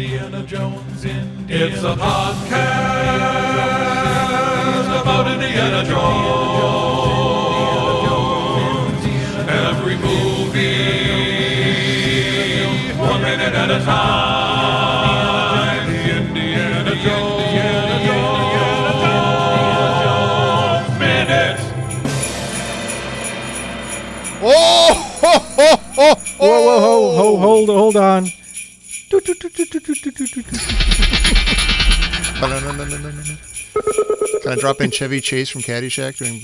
Indiana Jones, It's a podcast about Indiana Jones. Every movie, 1 minute at a time. Indiana Jones Minute. Oh! Ho, ho, ho, ho. Hold on. Can I drop in Chevy Chase from Caddyshack doing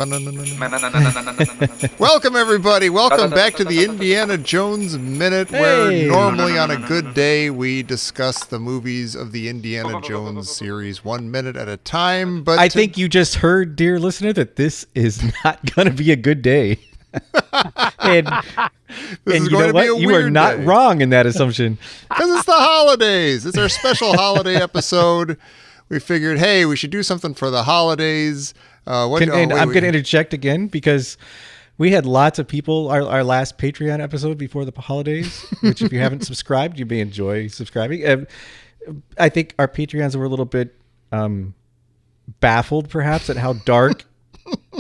Welcome everybody. Welcome back to the Indiana Jones Minute, where normally on a good day we discuss the movies of the Indiana Jones series 1 minute at a time. But I think you just heard, dear listener, that this is not going to be a good day. and you know what? You are not wrong in that assumption. Because it's the holidays. It's our special holiday episode. We figured, hey, we should do something for the holidays. I'm going to interject again because we had lots of people, our last Patreon episode before the holidays, which if you haven't subscribed, you may enjoy subscribing. I think our Patreons were a little bit baffled, perhaps, at how dark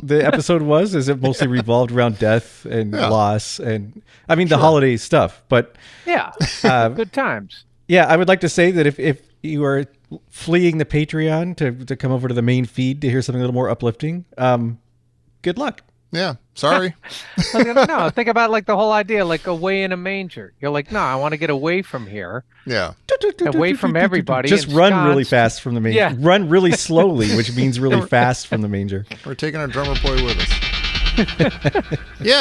the episode was, as it mostly revolved around death and loss and the holiday stuff. But good times. Yeah, I would like to say that if you are fleeing the Patreon to come over to the main feed to hear something a little more uplifting, good luck. Yeah, sorry. No, think about like the whole idea, like away in a manger. You're like, no, I want to get away from here. Yeah. Away from everybody. Just run really fast from the manger. Yeah. Run really slowly, which means really fast from the manger. We're taking our drummer boy with us.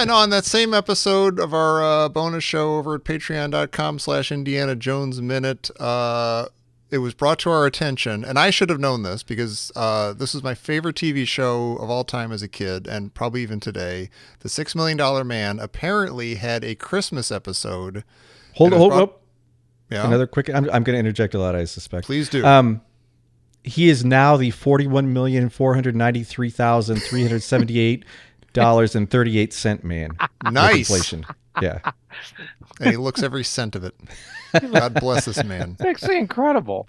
On that same episode of our bonus show over at patreon.com/Indiana Jones Minute, it was brought to our attention, and I should have known this because this was my favorite TV show of all time as a kid, and probably even today. The $6 Million Man apparently had a Christmas episode. Hold up. Yeah. Another quick. I'm going to interject a lot, I suspect. Please do. He is now the $41,493,378.38 man. Nice. Inflation. Yeah. And he looks every cent of it. God bless this man. It's actually incredible.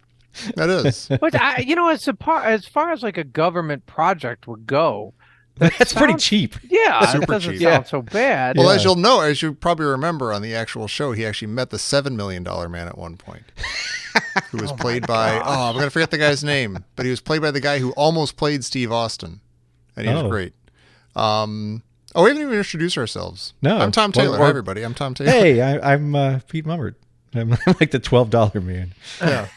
That is. But as far as like a government project would go, that's pretty cheap. Yeah, super it doesn't cheap. sound so bad. Well, as you'll know, as you probably remember on the actual show, he actually met the $7 Million Man at one point, who was played by I'm going to forget the guy's name, but he was played by the guy who almost played Steve Austin, and he was great. We haven't even introduced ourselves. No, I'm Tom Taylor. Hi, everybody. I'm Tom Taylor. Hey, I'm Pete Mummert. I'm like the $12 man. Yeah.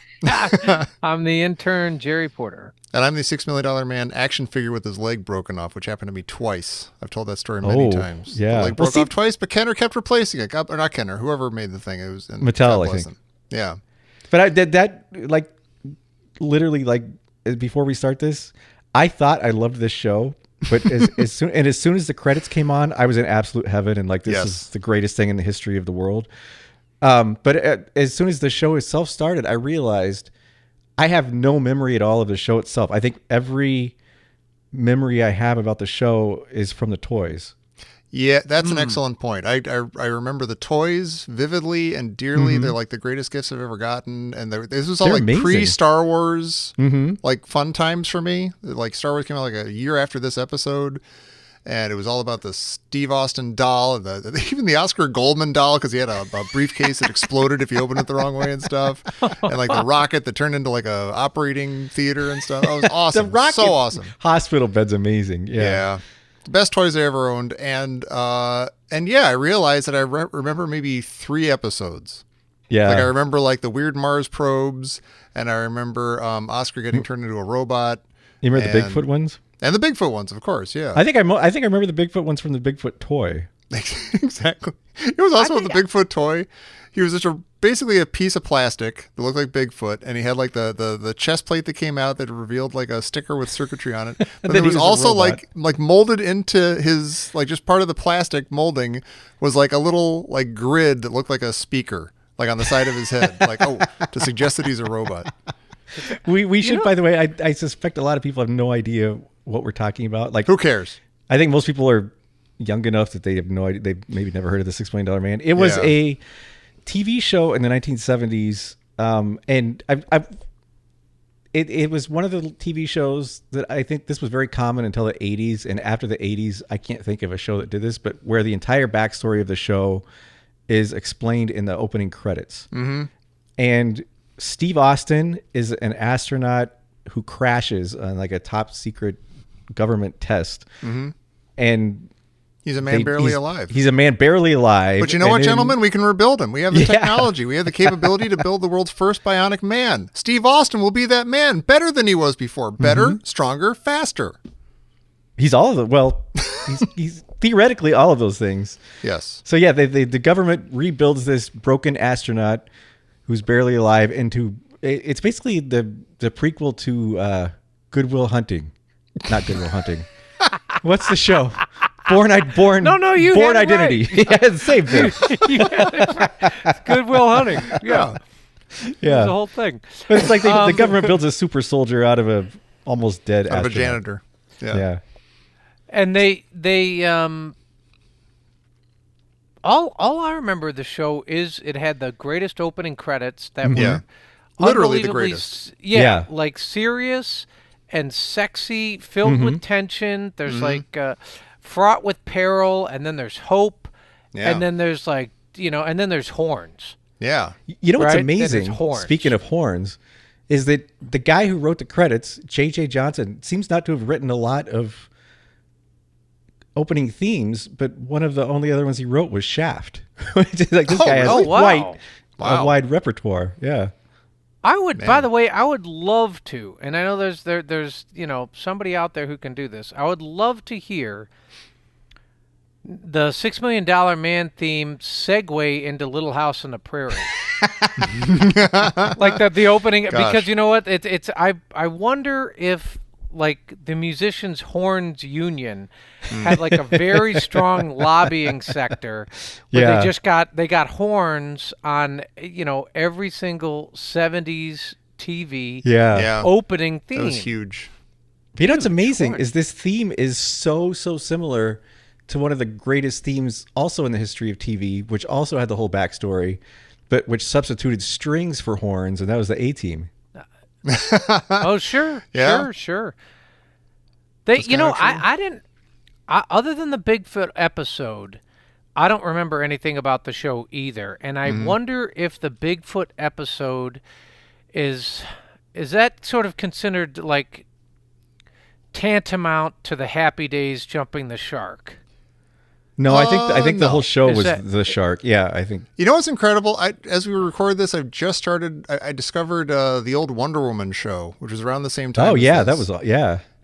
I'm the intern, Jerry Porter. And I'm the $6 Million Man action figure with his leg broken off, which happened to me twice. I've told that story many times. Yeah. The leg broke off twice, but Kenner kept replacing it. Or not Kenner, whoever made the thing. It was Mattel, I think. Yeah. But I did that, like, literally, like, before we start this, I thought I loved this show. But as soon as the credits came on, I was in absolute heaven and like, this is the greatest thing in the history of the world. But as soon as the show itself started, I realized I have no memory at all of the show itself. I think every memory I have about the show is from the toys. Yeah, that's an excellent point. I remember the toys vividly and dearly. They're like the greatest gifts I've ever gotten. And this was all like pre-Star Wars, like fun times for me. Like Star Wars came out like a year after this episode. And it was all about the Steve Austin doll, and even the Oscar Goldman doll, because he had a briefcase that exploded if you opened it the wrong way and stuff. And like the rocket that turned into like a operating theater and stuff. That was awesome. The rocket so awesome. Hospital bed's amazing. Yeah. The best toys I ever owned. And I realized that I remember maybe 3 episodes. Yeah. Like I remember like the weird Mars probes, and I remember Oscar getting turned into a robot. You remember the Bigfoot ones? And the Bigfoot ones, of course, yeah. I think I remember the Bigfoot ones from the Bigfoot toy. Exactly. It was also with the Bigfoot toy. He was basically a piece of plastic that looked like Bigfoot, and he had like the chest plate that came out that revealed like a sticker with circuitry on it. But it was also like molded into his, like, just part of the plastic molding was like a little like grid that looked like a speaker, like on the side of his head, like to suggest that he's a robot. We should, by the way, I suspect a lot of people have no idea what we're talking about. Like, who cares? I think most people are young enough that they have no idea. They've maybe never heard of the $6 Million Man. It was a TV show in the 1970s And it was one of the TV shows that I think this was very common until the 80s. And after the 80s, I can't think of a show that did this, but where the entire backstory of the show is explained in the opening credits. Mm-hmm. And Steve Austin is an astronaut who crashes on like a top secret government test. Mm-hmm. And he's a man barely alive. He's a man barely alive. But you know what, gentlemen? We can rebuild him. We have the technology. We have the capability to build the world's first bionic man. Steve Austin will be that man, better than he was before. Better, stronger, faster. He's all of the, well, he's theoretically all of those things. Yes. So yeah, the government rebuilds this broken astronaut who's barely alive into, it's basically the prequel to Good Will Hunting. Not Good Will Hunting. What's the show? Born Identity. Right. Yeah, same thing. It's Good Will Hunting. Yeah. Yeah. The whole thing. But it's like the government builds a super soldier out of a almost dead astronaut. Of a janitor. Yeah. And they all I remember of the show is it had the greatest opening credits that were literally the greatest. Like serious and sexy, filled with tension. There's like fraught with peril, and then there's hope, and then there's like, and then there's horns. Yeah. You know what's amazing, speaking of horns, is that the guy who wrote the credits, J.J. Johnson, seems not to have written a lot of opening themes, but one of the only other ones he wrote was Shaft. Like this guy has a wide repertoire. Yeah. I would, by the way, I would love to, and I know there's somebody out there who can do this. I would love to hear the $6 Million Man theme segue into Little House on the Prairie. Like the opening, because you know what? I wonder if like the musicians' horns union had like a very strong lobbying sector where they got horns on every single 70s TV opening theme. That was huge. You know what's amazing is this theme is so similar to one of the greatest themes also in the history of TV, which also had the whole backstory, but which substituted strings for horns, and that was the A-Team. Oh, sure. Sure. They, I didn't, other than the Bigfoot episode, I don't remember anything about the show either. And I wonder if the Bigfoot episode is that sort of considered like tantamount to the Happy Days jumping the shark? No, I think the whole show was the shark. Yeah, I think. You know what's incredible? As we record this, I've just started. I discovered the old Wonder Woman show, which was around the same time. Oh yeah, that was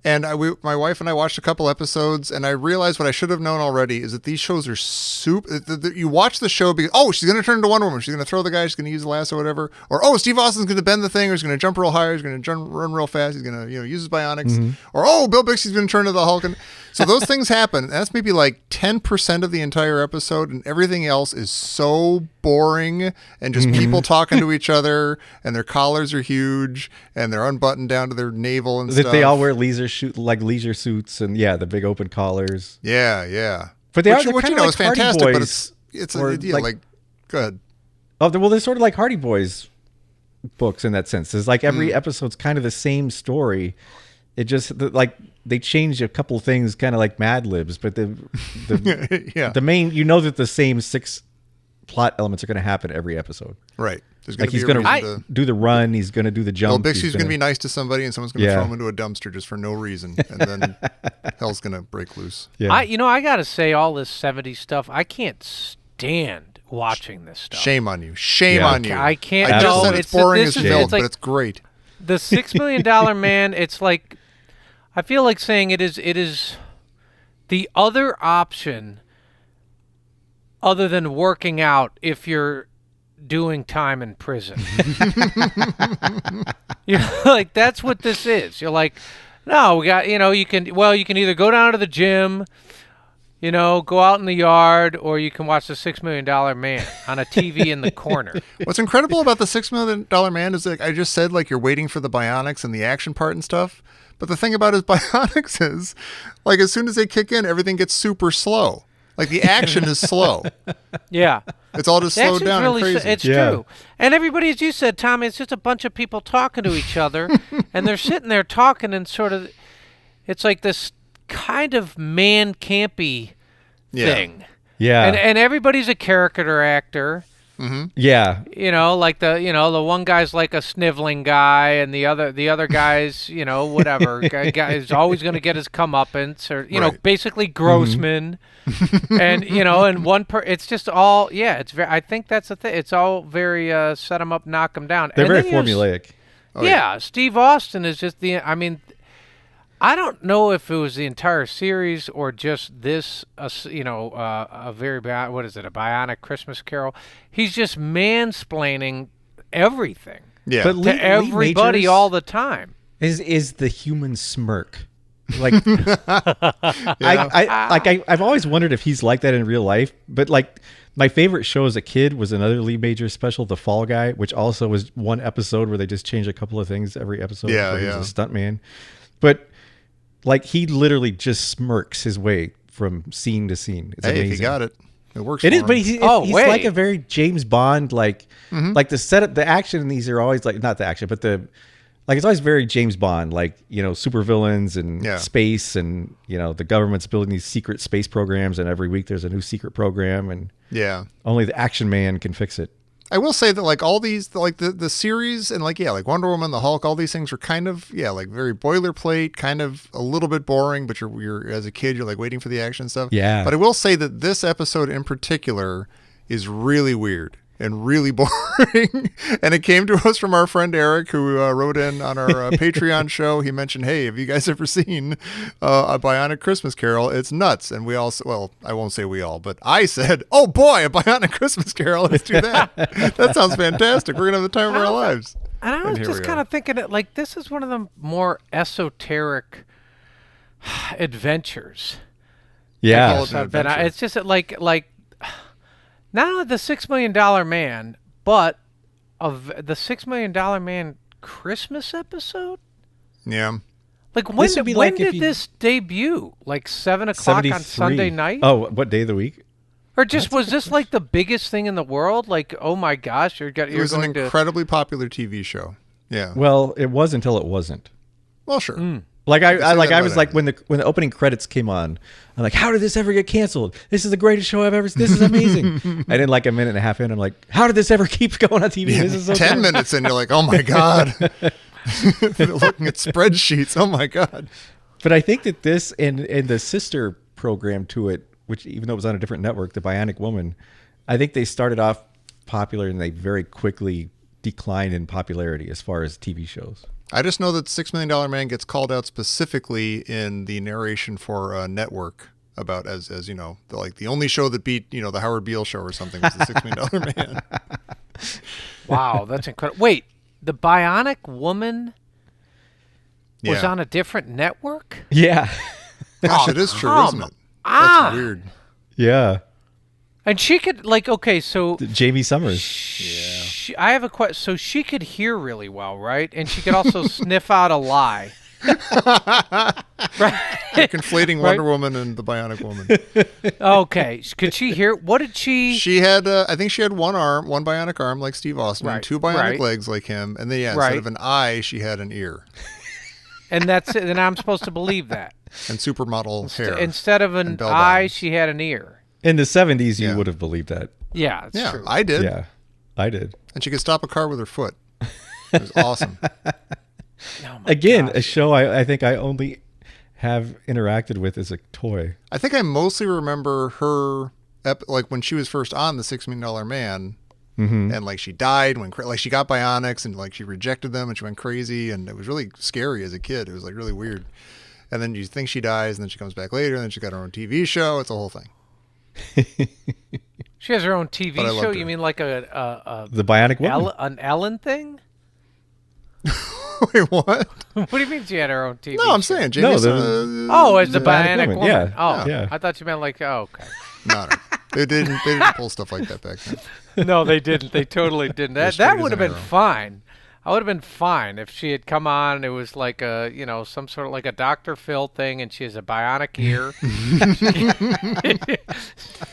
And my wife and I watched a couple episodes, and I realized what I should have known already is that these shows are super. You watch the show because, she's going to turn into Wonder Woman. She's going to throw the guy. She's going to use the lasso or whatever. Or, Steve Austin's going to bend the thing, or he's going to jump real high, or he's going to run real fast. He's going to use his bionics. Or, Bill Bixby's going to turn into the Hulk. And so those things happen. And that's maybe like 10% of the entire episode, and everything else is so boring and just people talking to each other, and their collars are huge, and they're unbuttoned down to their navel and stuff. They all wear leisure suits and the big open collars. Yeah. But they're kind of like fantastic, Hardy but Boys, it's an idea. Like, go ahead. Oh, well, they're sort of like Hardy Boys books in that sense. It's like every episode's kind of the same story. It just like they change a couple things, kind of like Mad Libs, but the main, that the same 6 plot elements are going to happen every episode. Right. Like he's going to do the run, he's going to do the jump. Bill Bixby's going to be nice to somebody, and someone's going to throw him into a dumpster just for no reason, and then hell's going to break loose. Yeah. I got to say, all this 70s stuff, I can't stand watching this stuff. Shame on you. Shame on you. I can't. I just said it's boring as milk, but it's great. The $6 Million Man, it's like, I feel like saying it is the other option other than working out if you're doing time in prison. Like that's what this is. You're like, no, we got, you can either go down to the gym, go out in the yard, or you can watch the $6 Million Man on a TV in the corner. What's incredible about the $6 Million Man is, like I just said, like you're waiting for the bionics and the action part and stuff. But the thing about his bionics is, like as soon as they kick in, everything gets super slow. Like the action is slow. Yeah. It's all just slowed down and crazy. It's true. And everybody, as you said, Tommy, it's just a bunch of people talking to each other, and they're sitting there talking, and sort of, it's like this kind of man-campy thing. Yeah. And everybody's a caricature actor. Mm-hmm. Yeah. Like the one guy's like a sniveling guy, and the other guy's, whatever. guy is always going to get his comeuppance, or, basically Grossman. And, and it's just all, I think that's the thing. It's all very set them up, knock them down. They're very formulaic. Steve Austin is just I don't know if it was the entire series or just this, a very bad, what is it, a Bionic Christmas Carol? He's just mansplaining everything But to everybody all the time. Is the human smirk. Like, I've always wondered if he's like that in real life. But like, my favorite show as a kid was another Lee Majors special, The Fall Guy, which also was one episode where they just changed a couple of things every episode. Yeah, He was a stuntman. But like, he literally just smirks his way from scene to scene. It's amazing. If he got it, it works. It is, him. but he's like a very James Bond, like the setup, the action in these are always like, not the action, but it's always very James Bond, like, supervillains and space, and the government's building these secret space programs, and every week there's a new secret program, and only the action man can fix it. I will say that like all these, like the series and like Wonder Woman, the Hulk, all these things are kind of like very boilerplate, kind of a little bit boring. But you're as a kid, you're like waiting for the action and stuff. Yeah. But I will say that this episode in particular is really weird and really boring. And it came to us from our friend Eric, who wrote in on our Patreon show. He mentioned, "Hey, have you guys ever seen a Bionic Christmas Carol? It's nuts." And we all, well, I won't say we all, but I said, "Oh boy, a Bionic Christmas Carol! Let's do that. That sounds fantastic. We're gonna have the time of our lives." And I was just kind of thinking that, like, this is one of the more esoteric adventures. Yeah, it's just like. Not only the $6 Million Man, but of the $6 Million Man Christmas episode. Yeah. Like when did this debut? Like 7 o'clock on Sunday night? Oh, what day of the week? Or just was this like the biggest thing in the world? Like, oh my gosh, it was an incredibly popular TV show. Yeah. Well, it was until it wasn't. Well, sure. Like I was like when the opening credits came on, I'm like, how did this ever get canceled? This is the greatest show I've ever seen. This is amazing. And then like a minute and a half in, I'm like, how did this ever keep going on TV? Yeah, This is so 10 minutes in, you're like, oh my God. Looking at spreadsheets. Oh my God. But I think that this and the sister program to it, which even though it was on a different network, The Bionic Woman, I think they started off popular and they very quickly declined in popularity as far as TV shows. I just know that $6 Million Man gets called out specifically in the narration for Network about as the only show that beat the Howard Beale show or something was the $6 Million Man. Wow, that's incredible. Wait, the Bionic Woman was on a different network? Yeah. Gosh, it is true, isn't it? That's weird. Yeah. And she could so Jamie Summers. I have a question. So she could hear really well, right? And she could also sniff out a lie. Right? You're conflating Wonder Woman and the Bionic Woman. Okay. Could she hear? What did she? She had, I think she had one bionic arm like Steve Austin, and 2 bionic legs like him. And then, instead of an eye, she had an ear. And that's it. And I'm supposed to believe that. And supermodel hair. Instead of an eye, she had an ear. In the 70s, you would have believed that. Yeah, it's true. I did. Yeah, I did. And she could stop a car with her foot. It was awesome. Again, a show I think I only have interacted with as a toy. I think I mostly remember her, like when she was first on the $6 Million Man, and like she died like she got bionics and like she rejected them and she went crazy, and it was really scary as a kid. It was like really weird. And then you think she dies, and then she comes back later, and then she got her own TV show. It's a whole thing. She has her own TV show. You mean like the Bionic Woman, an Ellen thing? Wait, what? What do you mean she had her own TV? No, I'm saying Jamie. As the Bionic Woman. Yeah. Oh, yeah. I thought you meant like okay. No. They didn't pull stuff like that back then. No, they didn't. They totally didn't. That would have been fine. I would have been fine if she had come on and it was like a, some sort of like a Dr. Phil thing and she has a bionic ear.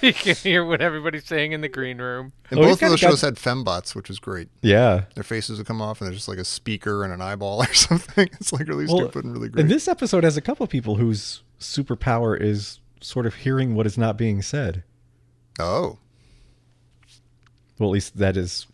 You can hear what everybody's saying in the green room. And both of those shows had fembots, which was great. Yeah. Their faces would come off and there's just like a speaker and an eyeball or something. It's like really stupid and really great. And this episode has a couple of people whose superpower is sort of hearing what is not being said. Oh. Well, at least that is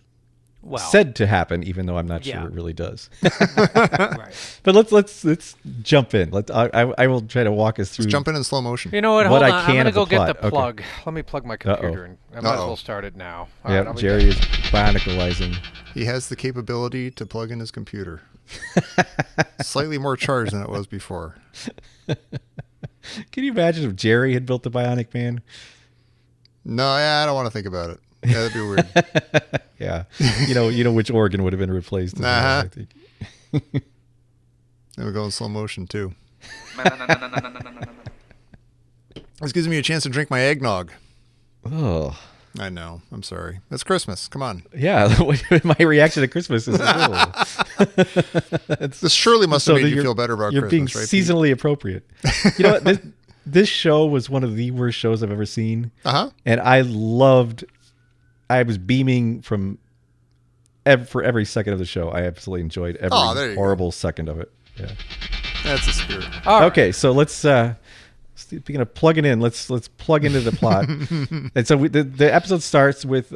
said to happen, even though I'm not sure it really does. Right. But let's jump in. I will try to walk us through. Let's jump in slow motion. You know what? Hold on. I'm going to go get the plot. plug. Let me plug my computer and I might as well start it now. Yeah, right, Jerry is bionicalizing. He has the capability to plug in his computer. Slightly more charged than it was before. Can you imagine if Jerry had built the Bionic Man? No, I don't want to think about it. Yeah, that'd be weird. Yeah. You know which organ would have been replaced. I think. Then we go in slow motion, too. This gives me a chance to drink my eggnog. Oh. I know. I'm sorry. It's Christmas. Come on. Yeah. My reaction to Christmas is, this surely must have made you feel better about Christmas. You're being seasonally appropriate. You know what? This show was one of the worst shows I've ever seen. Uh-huh. And I was beaming for every second of the show. I absolutely enjoyed every horrible second of it. Yeah. That's the spirit. Okay, so let's speaking of plugging in, let's plug into the plot. And so the episode starts with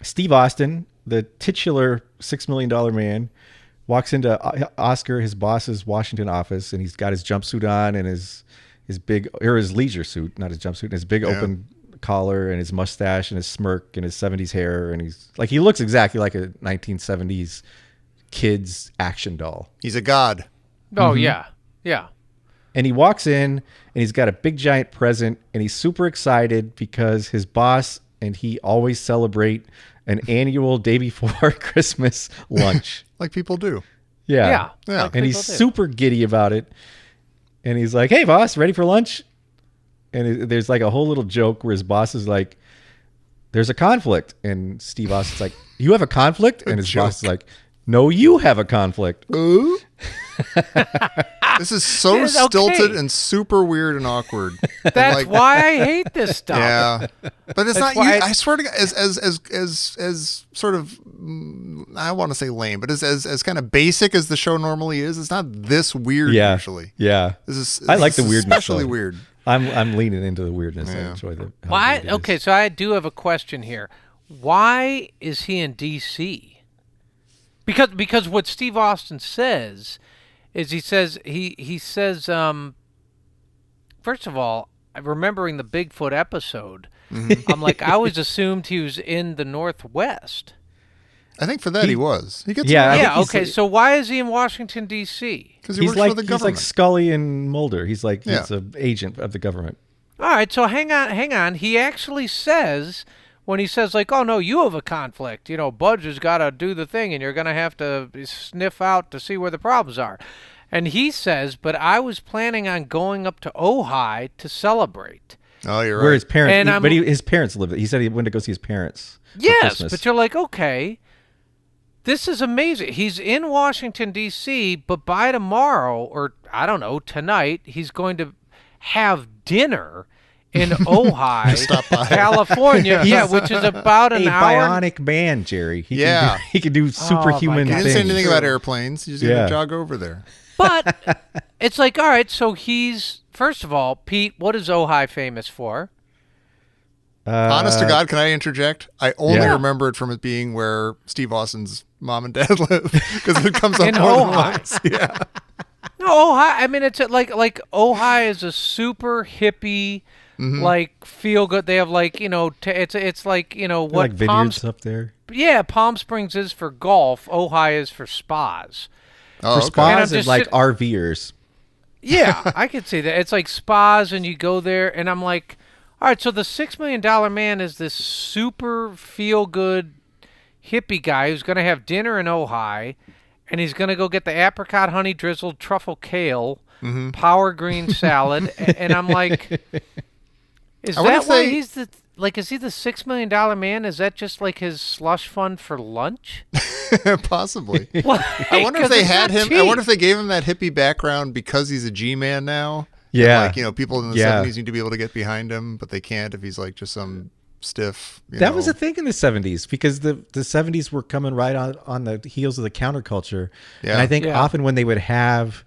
Steve Austin, the titular $6 million man, walks into Oscar, his boss's Washington office, and he's got his jumpsuit on and his leisure suit, not his jumpsuit, and his big open collar and his mustache and his smirk and his 70s hair, and he looks exactly like a 1970s kid's action doll. He's a god. Oh, yeah. And he walks in and he's got a big giant present and he's super excited because his boss and he always celebrate an annual day before Christmas lunch. Like people do. Yeah. Like and he's super giddy about it. And he's like, "Hey, boss, ready for lunch?" And there's like a whole little joke where his boss is like, "There's a conflict." And Steve Austin's like, "You have a conflict?" And his boss is like, "No, you have a conflict." Ooh. This is so stilted and super weird and awkward. That's why I hate this stuff. Yeah, but it's not. I swear to God, as sort of, I want to say lame, but as kind of basic as the show normally is, it's not this weird usually. Yeah, this I like the weirdness. Especially weird. I'm leaning into the weirdness. Yeah. I enjoy the. Why? Okay, so I do have a question here. Why is he in D.C.? Because what Steve Austin says is he says first of all, remembering the Bigfoot episode, I'm like, I always assumed he was in the Northwest. I think for that he was. He gets okay. So why is he in Washington D.C.? Because he works for the government. He's like Scully and Mulder. He's like he's an agent of the government. All right. So hang on. He actually says, when he says like, "Oh no, you have a conflict. Budge has got to do the thing, and you're going to have to sniff out to see where the problems are." And he says, "But I was planning on going up to Ojai to celebrate." Oh, you're right. Where his parents, his parents live. He said he went to go see his parents. Yes, but you're like, okay, this is amazing. He's in Washington D.C., but by tomorrow, or I don't know, tonight, he's going to have dinner in Ojai, California, which is about an hour. Bionic man, Jerry. He can do superhuman things. He didn't say anything about airplanes. He's just going to jog over there. But it's like, all right, so first of all, Pete, what is Ojai famous for? Honest to God, can I interject? I only remember it from it being where Steve Austin's mom and dad live, because it comes up in more than Ojai. once. Yeah. No, Ojai. I mean, it's like Ojai is a super hippie, like feel good. They have it's like what like vineyards up there. Yeah, Palm Springs is for golf. Ojai is for spas. For spas and like RVers. Yeah, I could see that. It's like spas, and you go there, and I'm like, all right, so the $6 million man is this super feel-good hippie guy who's going to have dinner in Ojai, and he's going to go get the apricot honey drizzled truffle kale, power green salad, and I'm like, is that why he's the... like, is he the $6 million man? Is that just like his slush fund for lunch? Possibly. Well, I wonder if they had him. Cheap. I wonder if they gave him that hippie background because he's a G-man now. Yeah. And, like, you know, people in the 70s need to be able to get behind him, but they can't if he's like just some stiff. That was a thing in the 70s because the 70s were coming right on the heels of the counterculture. Yeah. And I think often when they would have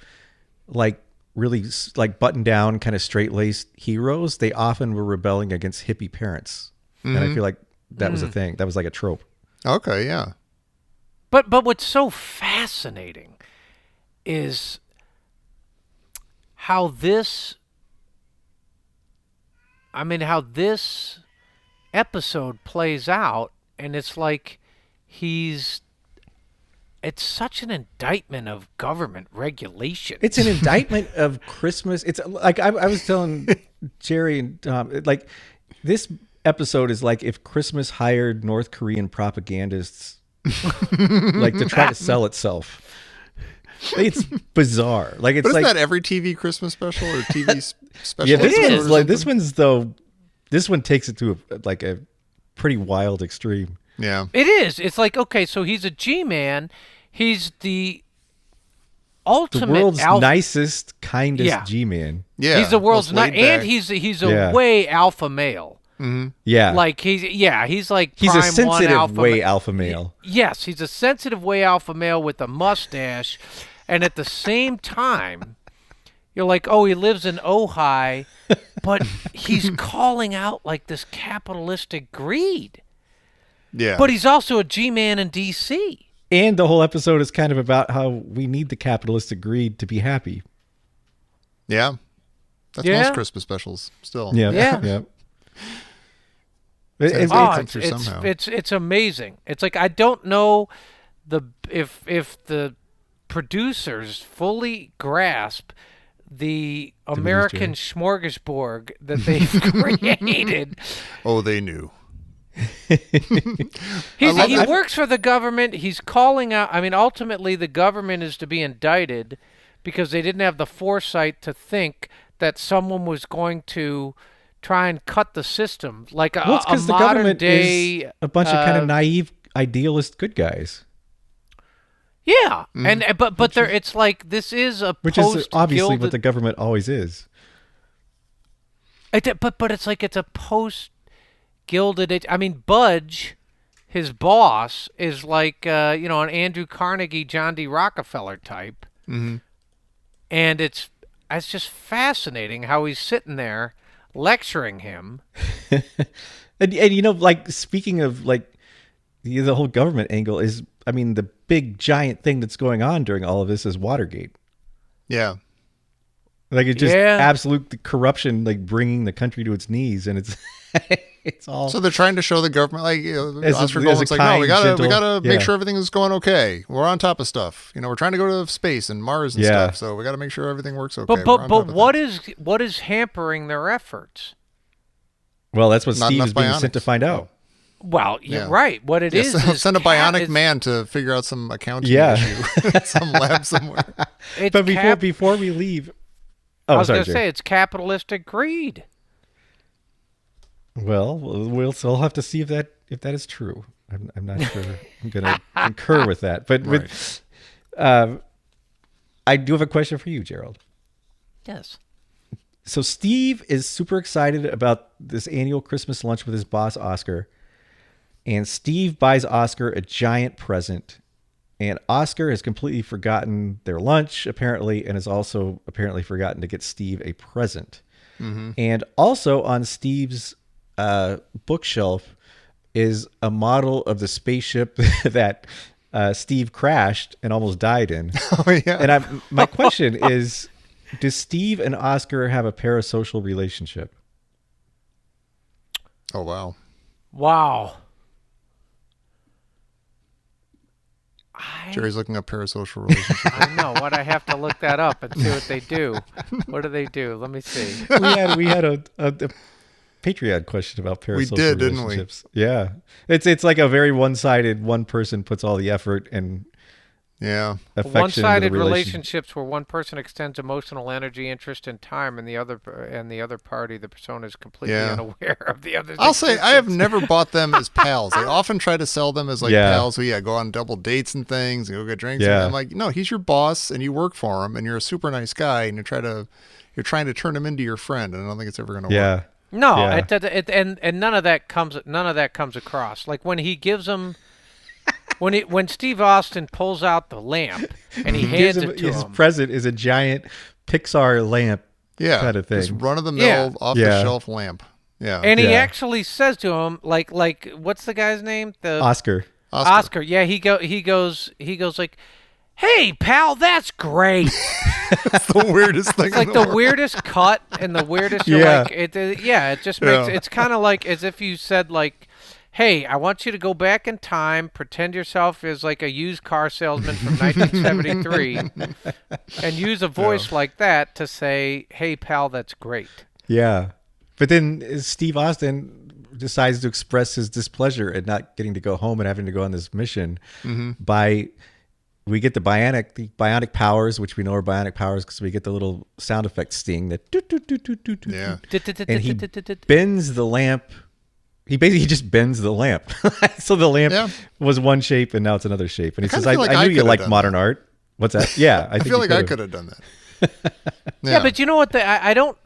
like really like button down kind of straight laced heroes, they often were rebelling against hippie parents. And I feel like that was a thing. That was like a trope. Okay, yeah. But what's so fascinating is how this episode plays out, and it's like it's such an indictment of government regulation. It's an indictment of Christmas. It's like I was telling Jerry and Tom, like this episode is like if Christmas hired North Korean propagandists like to try to sell itself. It's bizarre. Like it's but isn't like that every TV Christmas special or TV special? yeah, this episode is or like something? this one takes it to a pretty wild extreme. Yeah, it is. It's like, okay, so he's a G-man. He's the ultimate the world's alpha. nicest, kindest G-man. yeah. He's the world's most laid and back. he's a way alpha male. Yeah, Like he's like he's a prime one sensitive alpha way alpha male. Yes, he's a sensitive way alpha male with a mustache, and at the same time, you're like, oh, he lives in Ojai, but he's calling out like this capitalistic greed. Yeah, But he's also a G-man in DC. And the whole episode is kind of about how we need the capitalistic greed to be happy. yeah. That's most Christmas specials still. Yeah, Yeah. yeah. It's amazing. It's like I don't know if the producers fully grasp the American smorgasbord that they've created. Oh, they knew. He works for the government. He's calling out. I mean, ultimately, the government is to be indicted because they didn't have the foresight to think that someone was going to try and cut the system, like a the modern government day is a bunch of kind of naive, idealist good guys. Yeah, and but there, it's like this is a which is obviously post-gilded. what the government always is. But it's like it's a post-gilded. I mean, Budge, his boss, is like an Andrew Carnegie, John D. Rockefeller type, and it's just fascinating how he's sitting there lecturing him. and like speaking of like the whole government angle is, I mean, the big giant thing that's going on during all of this is Watergate. Yeah. Like it's just absolute corruption, like bringing the country to its knees, and it's all. So they're trying to show the government, like Oscar as Goldman's a like, no, we kind, gotta make yeah. sure everything is going okay. We're on top of stuff. We're trying to go to space and Mars and stuff, so we got to make sure everything works okay. But what is hampering their efforts? Well, that's what Not Steve enough is being bionics. sent to find out. Well, you're right. What it is send a bionic man to figure out some accounting issue at some lab somewhere. But before we leave, I was going to say it's capitalistic greed. Well, we'll have to see if that is true. I'm not sure. I'm going to concur with that. But I do have a question for you, Gerald. Yes. So Steve is super excited about this annual Christmas lunch with his boss, Oscar. And Steve buys Oscar a giant present. And Oscar has completely forgotten their lunch, apparently, and has also apparently forgotten to get Steve a present. Mm-hmm. And also on Steve's bookshelf is a model of the spaceship that Steve crashed and almost died in. Oh, yeah. And my question is, does Steve and Oscar have a parasocial relationship? Oh, wow. Wow. Jerry's looking up parasocial relationships. I know. What I have to look that up and see what they do. What do they do? Let me see. We had a Patreon question about parasocial relationships. Didn't we? Yeah, it's like a very one-sided. One person puts all the effort, and affection. One-sided relationships where one person extends emotional energy, interest, and time, and the other party, the persona, is completely unaware of the other's I'll say I have never bought them as pals. They often try to sell them as like pals who go on double dates and things and go get drinks. And I'm like, no, he's your boss and you work for him and you're a super nice guy and you're trying to turn him into your friend, and I don't think it's ever going to work. No, and none of that comes across. Like when he gives him. When Steve Austin pulls out the lamp and he hands it to him. His present is a giant Pixar lamp kind of thing. Just run-of-the-mill, off-the-shelf lamp. Yeah. And he actually says to him, like what's the guy's name? Oscar. Oscar. Yeah, he goes like, "Hey, pal, that's great." It's the weirdest thing. It's like the weirdest cut and the weirdest. It just makes it's kind of like as if you said like, "Hey, I want you to go back in time, pretend yourself as like a used car salesman from 1973, and use a voice like that to say, 'Hey, pal, that's great.'" Yeah. But then Steve Austin decides to express his displeasure at not getting to go home and having to go on this mission we get the bionic powers, which we know are bionic powers because we get the little sound effect sting that and he bends the lamp. He basically just bends the lamp. So the lamp was one shape and now it's another shape. And he says, I knew you liked modern art. What's that? Yeah. I feel like I could have done that. Yeah, but you know what? I don't.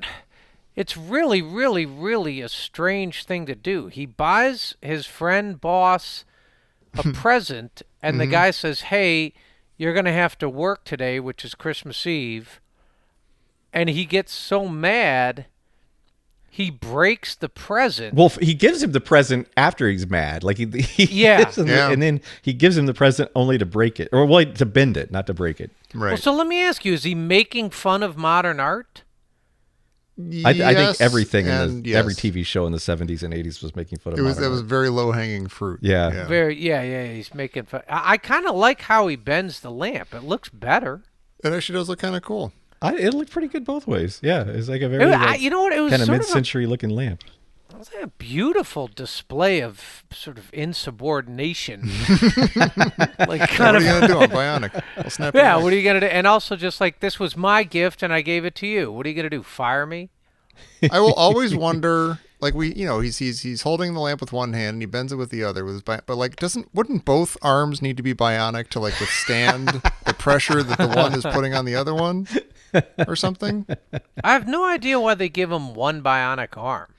It's really, really, really a strange thing to do. He buys his friend boss a present, and the guy says, "Hey, you're going to have to work today," which is Christmas Eve. And he gets so mad, he breaks the present. Well, he gives him the present after he's mad. Like he gives him and then he gives him the present only to break it, or to bend it, not to break it. Right. Well, so let me ask you: is he making fun of modern art? I think everything every TV show in the 70s and 80s was making fun of modern art. It was very low hanging fruit. Yeah. He's making fun. I kind of like how he bends the lamp. It looks better. It actually does look kind of cool. It looked pretty good both ways. Yeah, it's like a very you know what? It was kind of sort mid-century looking lamp. It was like a beautiful display of sort of insubordination. Like kind what are you gonna do? I'm Bionic. I'll snap. Yeah, what are you gonna do? And also, just like this was my gift, and I gave it to you. What are you gonna do? Fire me? I will always wonder. Like he's holding the lamp with one hand and he bends it with the other with his but like wouldn't both arms need to be bionic to like withstand the pressure that the one is putting on the other one or something? I have no idea why they give him one bionic arm.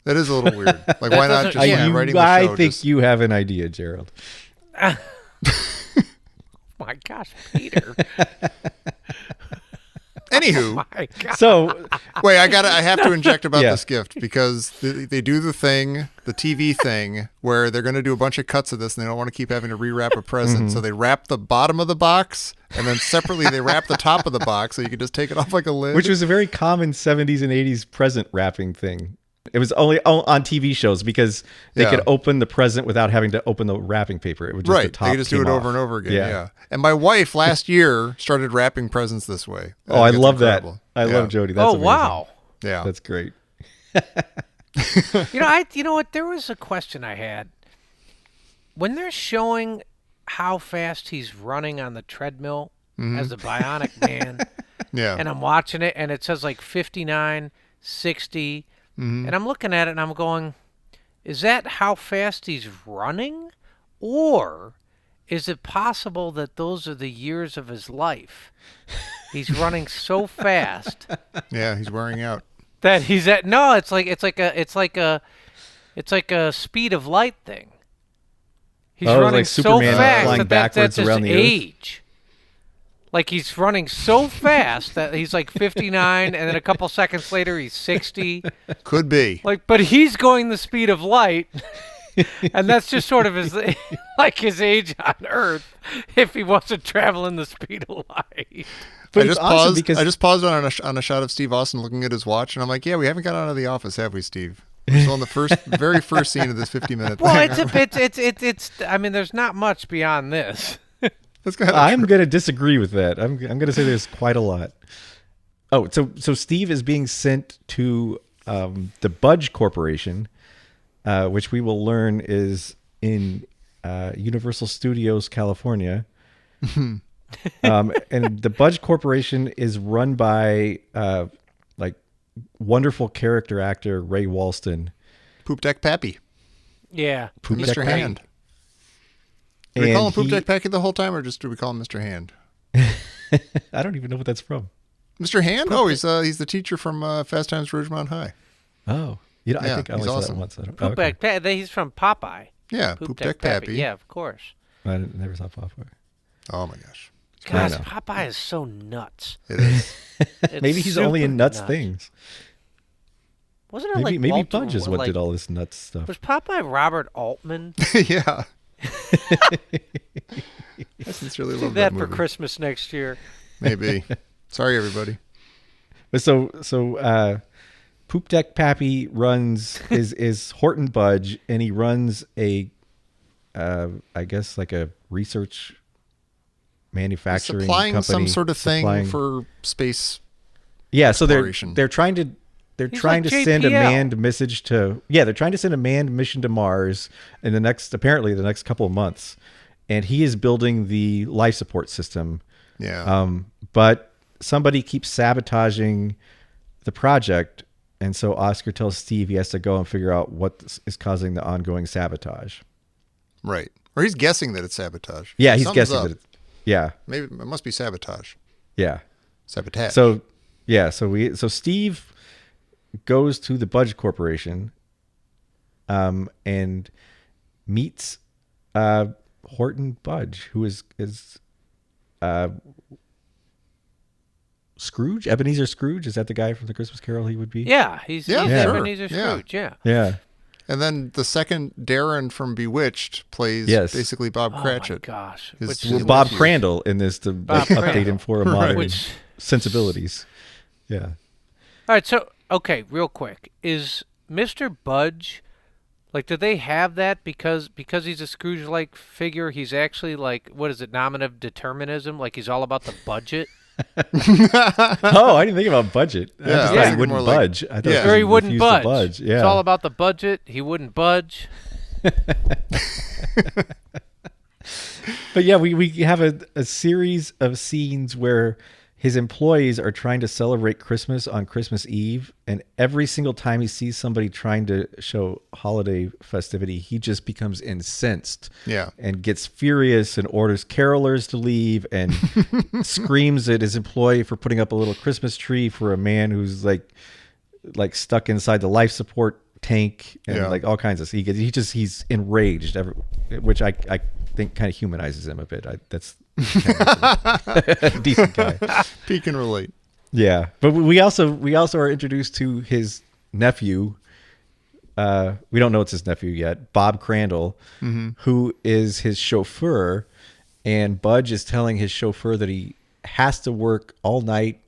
That is a little weird. Like why not just writing the show? I think you have an idea, Gerald. My gosh, Peter. Anywho, so wait, I have to inject about this gift because they do the TV thing where they're going to do a bunch of cuts of this and they don't want to keep having to rewrap a present. So they wrap the bottom of the box and then separately they wrap the top of the box so you can just take it off like a lid. Which was a very common 70s and 80s present wrapping thing. It was only on TV shows because they could open the present without having to open the wrapping paper. It would just the top they could just do it over and over again. Yeah. And my wife last year started wrapping presents this way. I love incredible. That. I love Jody. That's amazing. Wow. Yeah. That's great. You know what? There was a question I had. When they're showing how fast he's running on the treadmill as a bionic man, and I'm watching it and it says like 59, 60, and I'm looking at it and I'm going, is that how fast he's running? Or is it possible that those are the years of his life? He's running so fast. Yeah, he's wearing out. That he's at it's like a speed of light thing. He's running like so Superman fast flying that's backwards his around the age. Like he's running so fast that he's like 59, and then a couple seconds later he's 60. Could be. But he's going the speed of light, and that's just sort of his age on Earth if he wasn't traveling the speed of light. But I just paused on a shot of Steve Austin looking at his watch, and I'm like, yeah, we haven't got out of the office, have we, Steve? We're still in the very first scene of this 50-minute well, thing. it's. I mean, there's not much beyond this. I'm going to disagree with that. I'm going to say there's quite a lot. Oh, so Steve is being sent to the Budge Corporation, which we will learn is in Universal Studios, California. And the Budge Corporation is run by like wonderful character actor Ray Walston. Poop Deck Pappy. Yeah. Poop Mr. Deck Hand. Do we call him Poop Deck Pappy the whole time, or just do we call him Mr. Hand? I don't even know what that's from. Mr. Hand? Oh, he's the teacher from Fast Times at Ridgemont High. Oh, I think I only saw that once. Poop Deck Pappy. He's from Popeye. Yeah, Poop Deck Pappy. Yeah, of course. I never saw Popeye. Oh my gosh. Gosh, Popeye is so nuts. It is. Maybe he's only in nuts things. Wasn't it maybe Walter, Budge is what did all this nuts stuff. Was Popeye Robert Altman? Yeah. I sincerely love that movie. For Christmas next year. Maybe. Sorry, everybody. But so Poop Deck Pappy runs is Horton Budge, and he runs a I guess like a research manufacturing supplying company, some sort of thing for space. Yeah, so they're trying to send a manned message to they're trying to send a manned mission to Mars in the next couple of months, and he is building the life support system. Yeah. But somebody keeps sabotaging the project, and so Oscar tells Steve he has to go and figure out what is causing the ongoing sabotage. Right. Or he's guessing that it's sabotage. Yeah, he's guessing that it's maybe it must be sabotage. Yeah. Sabotage. So Steve goes to the Budge Corporation and meets Horton Budge, who is Scrooge? Ebenezer Scrooge? Is that the guy from the Christmas Carol he would be? Yeah, he's Ebenezer Scrooge, Yeah. And then the second Darren from Bewitched plays basically Bob Cratchit. Oh my gosh. Bob Crandall in this to update him for a modern sensibilities. Yeah. All right, so, okay, real quick. Is Mr. Budge, like, do they have that because he's a Scrooge-like figure, he's actually, like, what is it, nominative determinism? Like, he's all about the budget? Oh, I didn't think about budget. I just thought he wouldn't budge. I thought Or he wouldn't budge. Yeah. It's all about the budget. He wouldn't budge. But yeah, we have a series of scenes where his employees are trying to celebrate Christmas on Christmas Eve, and every single time he sees somebody trying to show holiday festivity, he just becomes incensed and gets furious and orders carolers to leave and screams at his employee for putting up a little Christmas tree for a man who's like stuck inside the life support tank and like all kinds of he's enraged, which I think kind of humanizes him a bit. That's a decent guy. He can relate. Yeah, but we also are introduced to his nephew. We don't know it's his nephew yet, Bob Crandall, who is his chauffeur, and Budge is telling his chauffeur that he has to work all night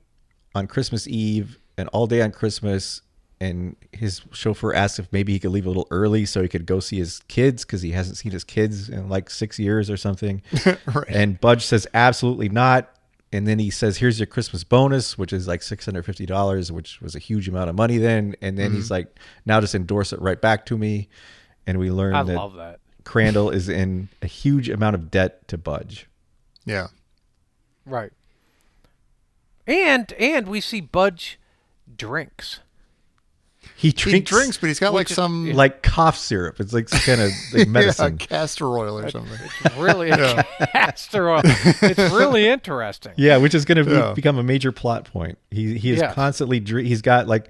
on Christmas Eve and all day on Christmas. And his chauffeur asks if maybe he could leave a little early so he could go see his kids because he hasn't seen his kids in like 6 years or something. Right. And Budge says absolutely not. And then he says, here's your Christmas bonus, which is like $650, which was a huge amount of money then. And then he's like, now just endorse it right back to me. And we learn that Crandall is in a huge amount of debt to Budge. Yeah. Right. And we see Budge drinks. He drinks, but he's got like some like cough syrup. It's like some kind of like medicine, castor oil or something. It's really castor oil. It's really interesting. Yeah, which is going to become a major plot point. He is constantly he's got like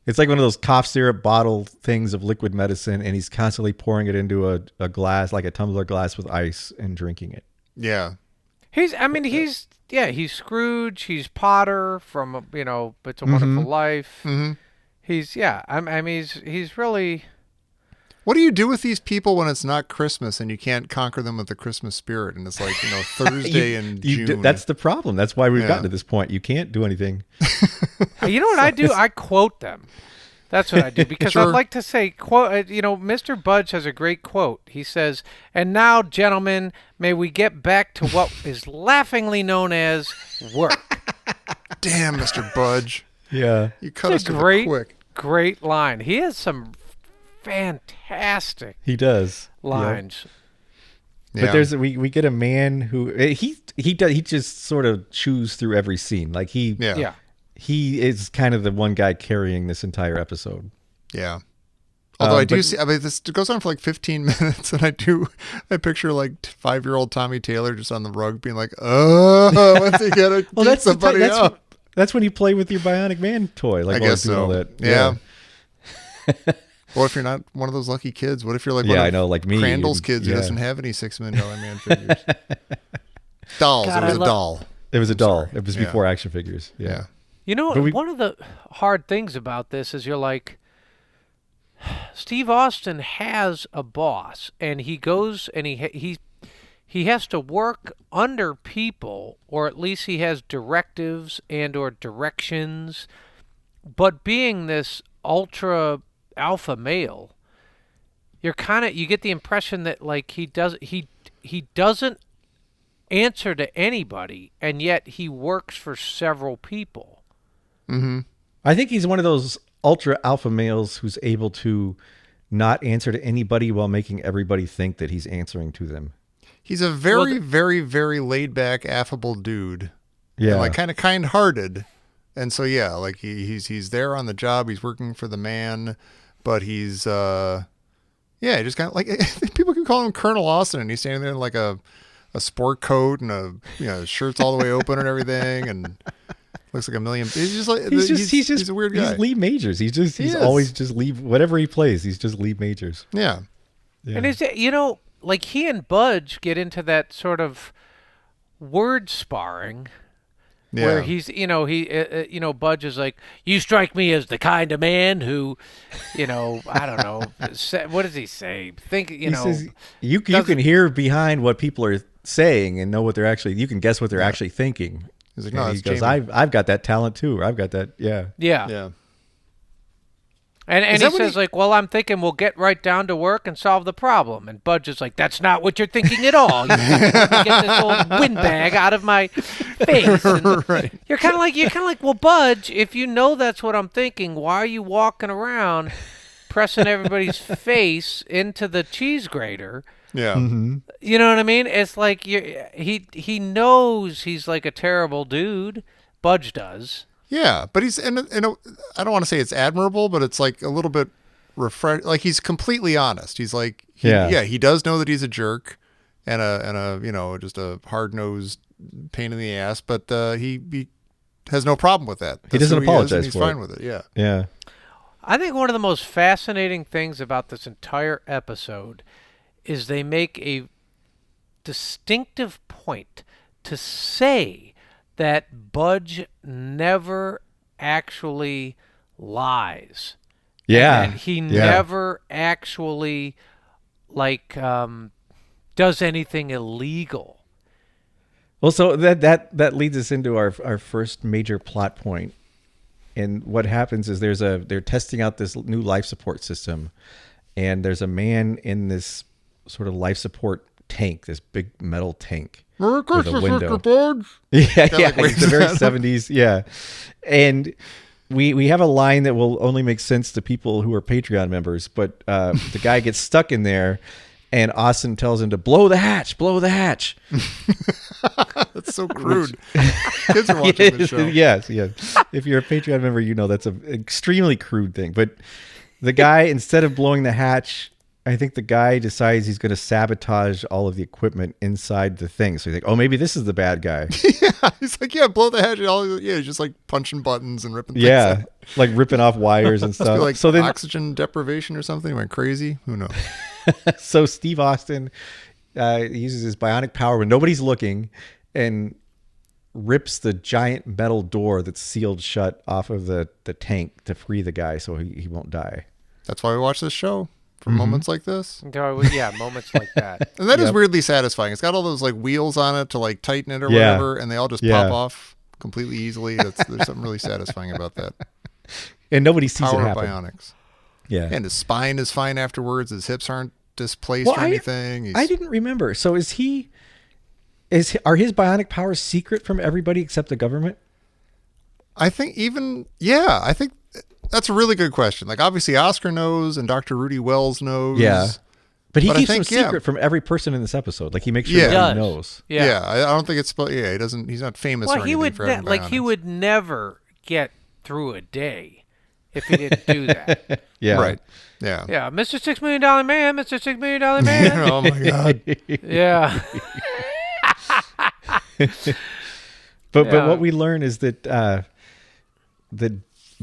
it's like one of those cough syrup bottle things of liquid medicine, and he's constantly pouring it into a glass, like a tumbler glass with ice, and drinking it. Yeah, he's Scrooge. He's Potter from It's a Wonderful Life. Mm-hmm. He's he's really. What do you do with these people when it's not Christmas and you can't conquer them with the Christmas spirit? And it's like Thursday in June. That's the problem. That's why we've gotten to this point. You can't do anything. You know what I do? I quote them. That's what I do because I'd like to say quote. Mr. Budge has a great quote. He says, "And now, gentlemen, may we get back to what is laughingly known as work." Damn, Mr. Budge. Yeah, you cut us quick. Great line. He has some fantastic. He does lines. But we get a man who he just sort of chews through every scene. Like he is kind of the one guy carrying this entire episode. Yeah. Although I mean, this goes on for like 15 minutes, and I picture like 5-year-old Tommy Taylor just on the rug being like, "Oh, what's he gonna beat somebody up?" That's when you play with your Bionic Man toy. Like, I guess so. All that. Yeah. What if you're not one of those lucky kids? What if you're like one of like me, Crandall's kids who doesn't have any $6 million man figures? Dolls. God, it was a doll. It was a doll. It was before action figures. Yeah. You know, one of the hard things about this is you're like, Steve Austin has a boss, and he goes and he has to work under people, or at least he has directives and or directions. But being this ultra alpha male, you get the impression that like he doesn't answer to anybody, and yet he works for several people. Mm-hmm. I think he's one of those ultra alpha males who's able to not answer to anybody while making everybody think that he's answering to them. He's a very, very, very laid back, affable dude. Yeah. And like kind of kind hearted. And so, yeah, like he's there on the job. He's working for the man, but he's, just kind of like, people can call him Colonel Austin, and he's standing there in like a sport coat and shirt's all the way open and everything. And looks like a million. He's just like he's a weird guy. He's Lee Majors. He's always just Lee. Whatever he plays, he's just Lee Majors. Yeah. And is it like he and Budge get into that sort of word sparring, where he's Budge is like, you strike me as the kind of man who, I don't know, what does he say? He says, you can hear behind what people are saying and know what they're actually. You can guess what they're actually thinking. He's like, no, he goes, I've got that talent too, or I've got that, yeah. And he says like, well, I'm thinking we'll get right down to work and solve the problem. And Budge is like, that's not what you're thinking at all. You get this old windbag out of my face. Right. You're kind of like, well, Budge, if you know that's what I'm thinking, why are you walking around pressing everybody's face into the cheese grater? Yeah. Mm-hmm. You know what I mean? It's like he knows he's like a terrible dude. Budge does. Yeah, but he's in a, I don't want to say it's admirable, but it's like a little bit like he's completely honest. He's like, he does know that he's a jerk and just a hard-nosed pain in the ass, but he has no problem with that. He doesn't apologize. He's fine with it. Yeah. Yeah. I think one of the most fascinating things about this entire episode is they make a distinctive point to say that Budge never actually lies. Yeah. And he never actually does anything illegal. Well, so that leads us into our first major plot point. And what happens is they're testing out this new life support system, and there's a man in this sort of life support tank, this big metal tank. Merry Christmas, Mr. Budge. Yeah, it's the very 70s. Yeah. And we have a line that will only make sense to people who are Patreon members, but the guy gets stuck in there, and Austin tells him to blow the hatch. That's so crude. Kids are watching this show. Yes. If you're a Patreon member, you know that's an extremely crude thing. But the guy, instead of blowing the hatch, I think the guy decides he's going to sabotage all of the equipment inside the thing. So he's like, oh, maybe this is the bad guy. Yeah. He's like, blow the hatch. He's just like punching buttons and ripping things out. Like ripping off wires and stuff. Like so then, oxygen deprivation or something. Went crazy. Who knows? So Steve Austin uses his bionic power when nobody's looking and rips the giant metal door that's sealed shut off of the tank to free the guy so he won't die. That's why we watch this show. For moments like this? Yeah, moments like that. And that is weirdly satisfying. It's got all those like wheels on it to like tighten it or whatever, and they all just pop off completely easily. There's something really satisfying about that. And nobody sees it happen. Bionics. Yeah. And his spine is fine afterwards. His hips aren't displaced or anything. I didn't remember. So are his bionic powers secret from everybody except the government? I think that's a really good question. Like, obviously, Oscar knows and Dr. Rudy Wells knows. Yeah. But he keeps some secret from every person in this episode. Like he makes sure nobody knows. Yeah. I don't think it's. Yeah, he doesn't. He's not famous for anything for having bionics. He would never get through a day if he didn't do that. Yeah. Right. Yeah. Yeah. Mr. $6 Million Man. Mr. $6 Million Man. Oh my God. Yeah. But what we learn is that that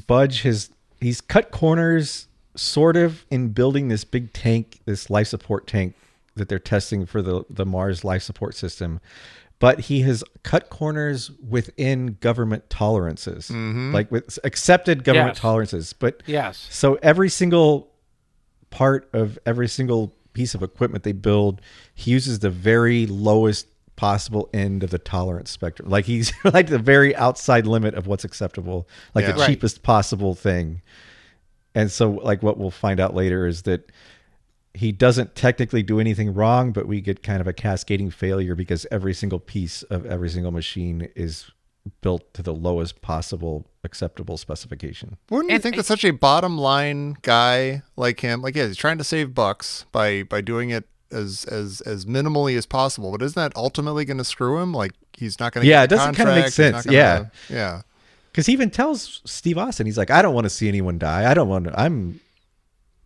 Budge he's cut corners sort of in building this big tank, this life support tank that they're testing for the Mars life support system. But he has cut corners within government tolerances, like with accepted government tolerances. But so every single part of every single piece of equipment they build, he uses the very lowest possible end of the tolerance spectrum. Like he's like the very outside limit of what's acceptable, like the cheapest possible thing. And so like what we'll find out later is that he doesn't technically do anything wrong, but we get kind of a cascading failure because every single piece of every single machine is built to the lowest possible acceptable specification. Wouldn't you think that such a bottom line guy like him, like he's trying to save bucks by doing it as minimally as possible, but isn't that ultimately going to screw him? Like he's not going to get the contract. It doesn't kind of make sense. Yeah. Because he even tells Steve Austin, he's like, I don't want to see anyone die. I don't want to, I'm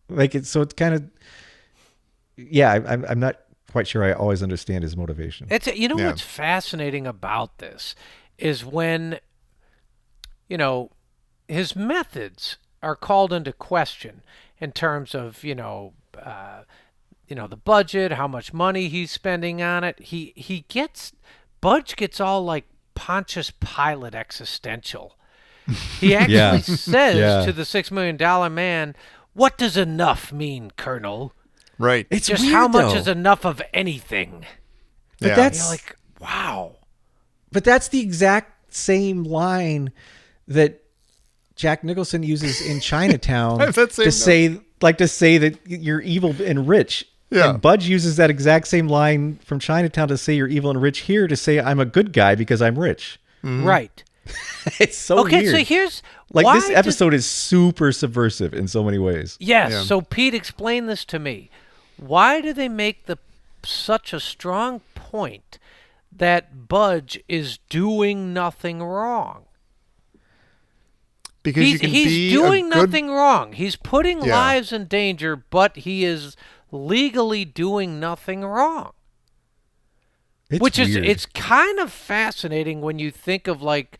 like, so it's kind of, I'm not quite sure I always understand his motivation. What's fascinating about this is when, his methods are called into question in terms of, the budget, how much money he's spending on it. Budge gets all like Pontius Pilate existential. He actually says to the $6 Million Man, "What does enough mean, Colonel?" Right. It's just weird, how much is enough of anything. But that's you're like, wow. But that's the exact same line that Jack Nicholson uses in Chinatown to say that you're evil and rich. Yeah. And Budge uses that exact same line from Chinatown to say you're evil and rich here to say I'm a good guy because I'm rich. Mm-hmm. Right. It's so weird. Okay, so here's like this episode is super subversive in so many ways. Yes. Yeah. So Pete, explain this to me. Why do they make such a strong point that Budge is doing nothing wrong? Because he's doing nothing wrong. He's putting lives in danger, but he is legally doing nothing wrong. It's kind of fascinating when you think of like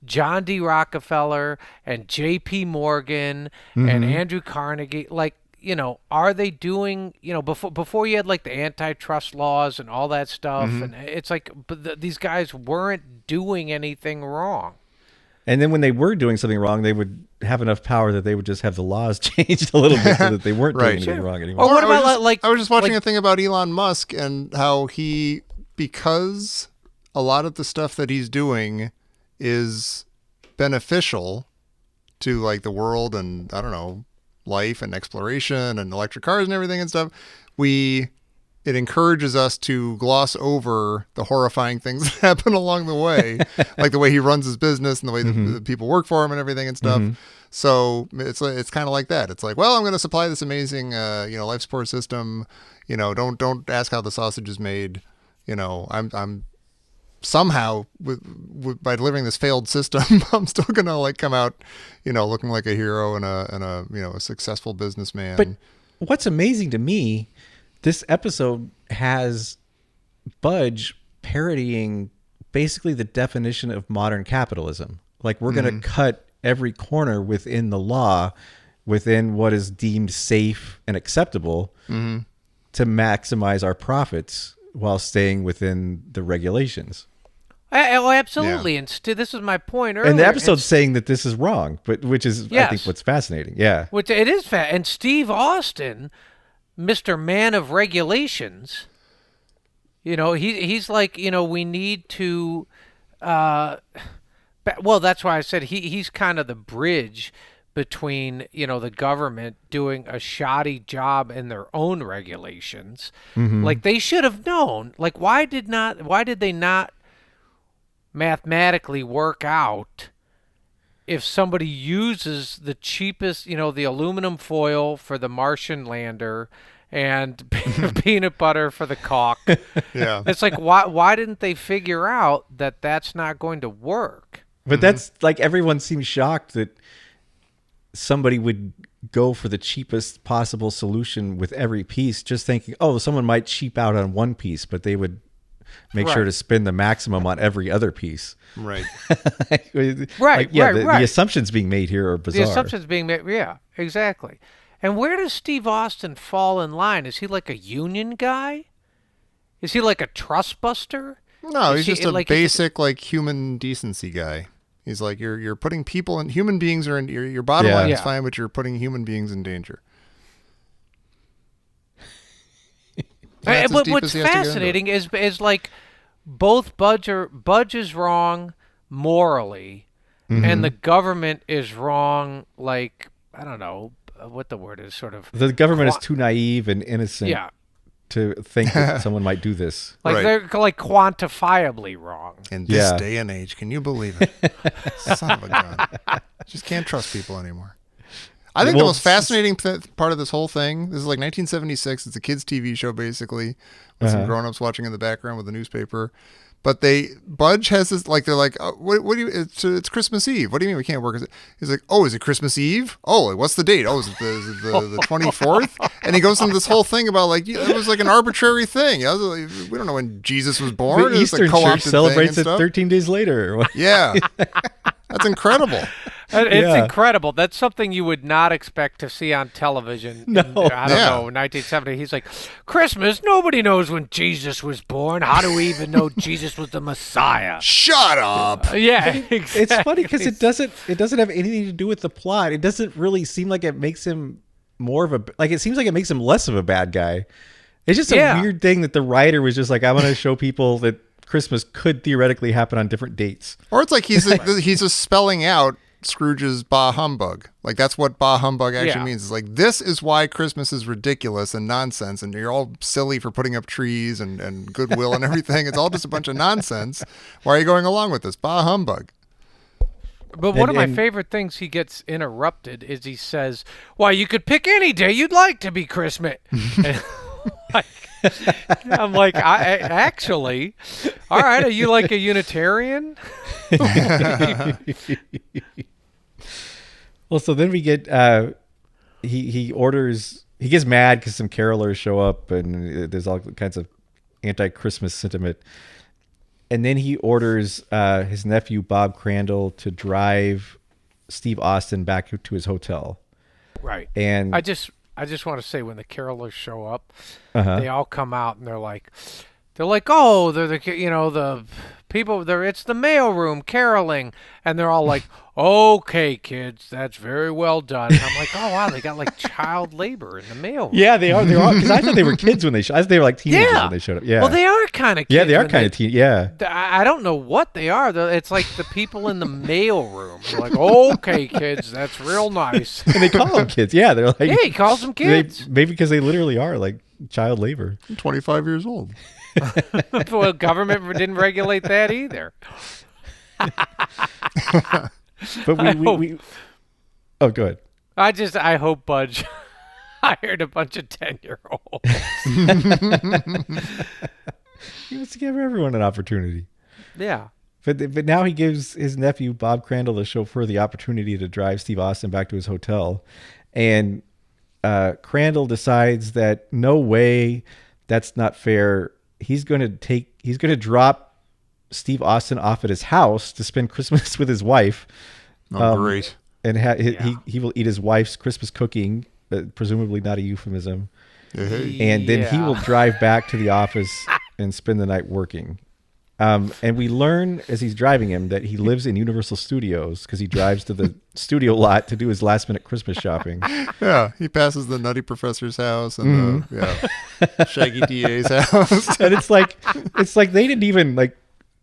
John D. Rockefeller and J.P. Morgan and Andrew Carnegie. Like, are they doing, before you had like the antitrust laws and all that stuff, and it's like, but these guys weren't doing anything wrong. And then when they were doing something wrong, they would have enough power that they would just have the laws changed a little bit so that they weren't doing anything wrong anymore. Or what about I was just watching a thing about Elon Musk and how because a lot of the stuff that he's doing is beneficial to like the world and I don't know, life and exploration and electric cars and everything and stuff, it encourages us to gloss over the horrifying things that happen along the way, like the way he runs his business and the way the people work for him and everything and stuff. So it's kind of like that. It's like, well, I'm going to supply this amazing, life support system. Don't ask how the sausage is made. I'm somehow by delivering this failed system, I'm still going to like come out, looking like a hero and a successful businessman. But what's amazing to me, this episode has Budge parodying basically the definition of modern capitalism. Like we're going to cut every corner within the law, within what is deemed safe and acceptable to maximize our profits while staying within the regulations. Oh, absolutely. Yeah. And this is my point earlier. And the episode's saying that this is wrong, but which is, I think, what's fascinating. Yeah. Which it is and Steve Austin, Mr. Man of Regulations, he's like, we need to, well, that's why I said he's kind of the bridge between, the government doing a shoddy job in their own regulations. Like they should have known, like, why did they not mathematically work out if somebody uses the cheapest, the aluminum foil for the Martian lander and peanut butter for the caulk. Yeah. It's like, why didn't they figure out that that's not going to work? But that's like everyone seems shocked that somebody would go for the cheapest possible solution with every piece, just thinking, oh, someone might cheap out on one piece, but they would make sure to spend the maximum on every other piece. Right. The assumptions being made here are bizarre. The assumptions being made, yeah, exactly. And where does Steve Austin fall in line? Is he like a union guy? Is he like a trust buster? No, he's just a basic like human decency guy. He's like you're putting people in human beings are in your bottom line is fine, but you're putting human beings in danger. But what's fascinating is like both Budge is wrong morally, and the government is wrong. Like, I don't know what the word is. Sort of the government is too naive and innocent. Yeah. To think that someone might do this. Like they're like quantifiably wrong. In this day and age, can you believe it? Son of a gun. Just can't trust people anymore. I think the most fascinating part of this whole thing, this is like 1976, it's a kids' TV show basically, with some grown-ups watching in the background with a newspaper. But Budge has this, like, they're like, oh, what do you, it's Christmas Eve. What do you mean we can't work? He's like, oh, is it Christmas Eve? Oh, what's the date? Oh, is it the 24th? And he goes into this whole thing about, like, it was like an arbitrary thing. We don't know when Jesus was born. The Eastern Church celebrates it 13 days later. Yeah. That's incredible. It's incredible. That's something you would not expect to see on television. No. In 1970. He's like, Christmas, nobody knows when Jesus was born. How do we even know Jesus was the Messiah? Shut up. Yeah, exactly. It's funny because it doesn't have anything to do with the plot. It doesn't really seem like it makes him more of a, like, it seems like it makes him less of a bad guy. It's just a weird thing that the writer was just like, I want to show people that Christmas could theoretically happen on different dates. Or it's like he's just spelling out Scrooge's bah humbug. Like, that's what bah humbug actually means. It's like, this is why Christmas is ridiculous and nonsense, and you're all silly for putting up trees and goodwill and everything. It's all just a bunch of nonsense. Why are you going along with this? Bah humbug. But one of my favorite things he gets interrupted is he says, why, you could pick any day you'd like to be Christmas. I'm like, actually, all right, are you like a Unitarian? Well, so then we get he orders, he gets mad because some carolers show up and there's all kinds of anti-Christmas sentiment, and then he orders his nephew Bob Crandall to drive Steve Austin back to his hotel. Right. And I just want to say, when the carolers show up, they all come out and they're like, oh, they're the people there. It's the mailroom caroling, and they're all like, okay, kids, that's very well done. And I'm like, oh wow, they got like child labor in the mailroom. Yeah, they are. They're all, because I thought they were kids when they showed. I thought they were like teenagers when they showed up. Yeah. Well, they are kind of kids. Yeah, they are kind of teen. Yeah. I don't know what they are. It's like the people in the mailroom. They're like, okay, kids, that's real nice. And they call them kids. Yeah, they're like. Yeah, he calls them kids. Maybe because they literally are like child labor. I'm 25 years old. Well, government didn't regulate that either. But we oh, go ahead. I hope Budge hired a bunch of 10-year-olds. He wants to give everyone an opportunity. Yeah. But now he gives his nephew Bob Crandall, the chauffeur, the opportunity to drive Steve Austin back to his hotel, and Crandall decides that no way, that's not fair. He's going to drop Steve Austin off at his house to spend Christmas with his wife. Oh, great. And he will eat his wife's Christmas cooking, presumably not a euphemism. And then he will drive back to the office and spend the night working. And we learn as he's driving him that he lives in Universal Studios because he drives to the studio lot to do his last minute Christmas shopping. Yeah, he passes the Nutty Professor's house and Shaggy DA's house. And it's like they didn't even like.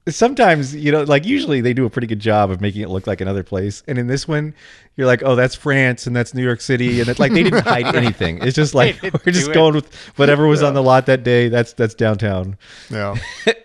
Sometimes, like usually they do a pretty good job of making it look like another place. And in this one, you're like, oh, that's France and that's New York City. And it's like they didn't hide anything. It's just like, we're just going with whatever was on the lot that day. That's downtown. Yeah.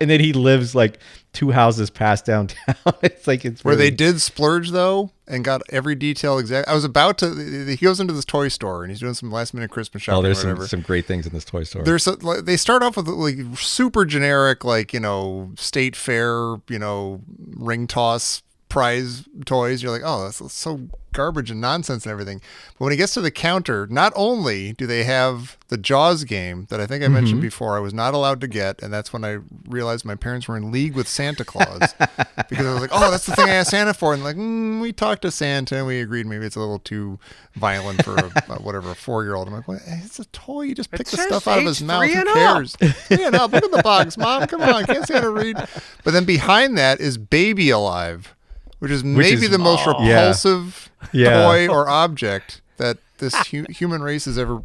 And then he lives like 2 houses past downtown. It's like it's where they did splurge though and got every detail exact. I was about to. He goes into this toy store and he's doing some last minute Christmas shopping. Oh, there's or whatever. some great things in this toy store. They start off with like super generic, like, you know, state fair, you know, ring toss prize toys. You're like, oh, that's so garbage and nonsense and everything. But when he gets to the counter, not only do they have the Jaws game that I think I mentioned before I was not allowed to get, and that's when I realized my parents were in league with Santa Claus because I was like, oh, that's the thing I asked Santa for, and like we talked to Santa and we agreed maybe it's a little too violent for a 4-year-old. I'm like, well, it's a toy. You just pick the stuff out of his mouth. Who cares? Yeah, no, look at the box, Mom. Come on, can't Santa read? But then behind that is Baby Alive, which is maybe the most repulsive toy or object that this human race has ever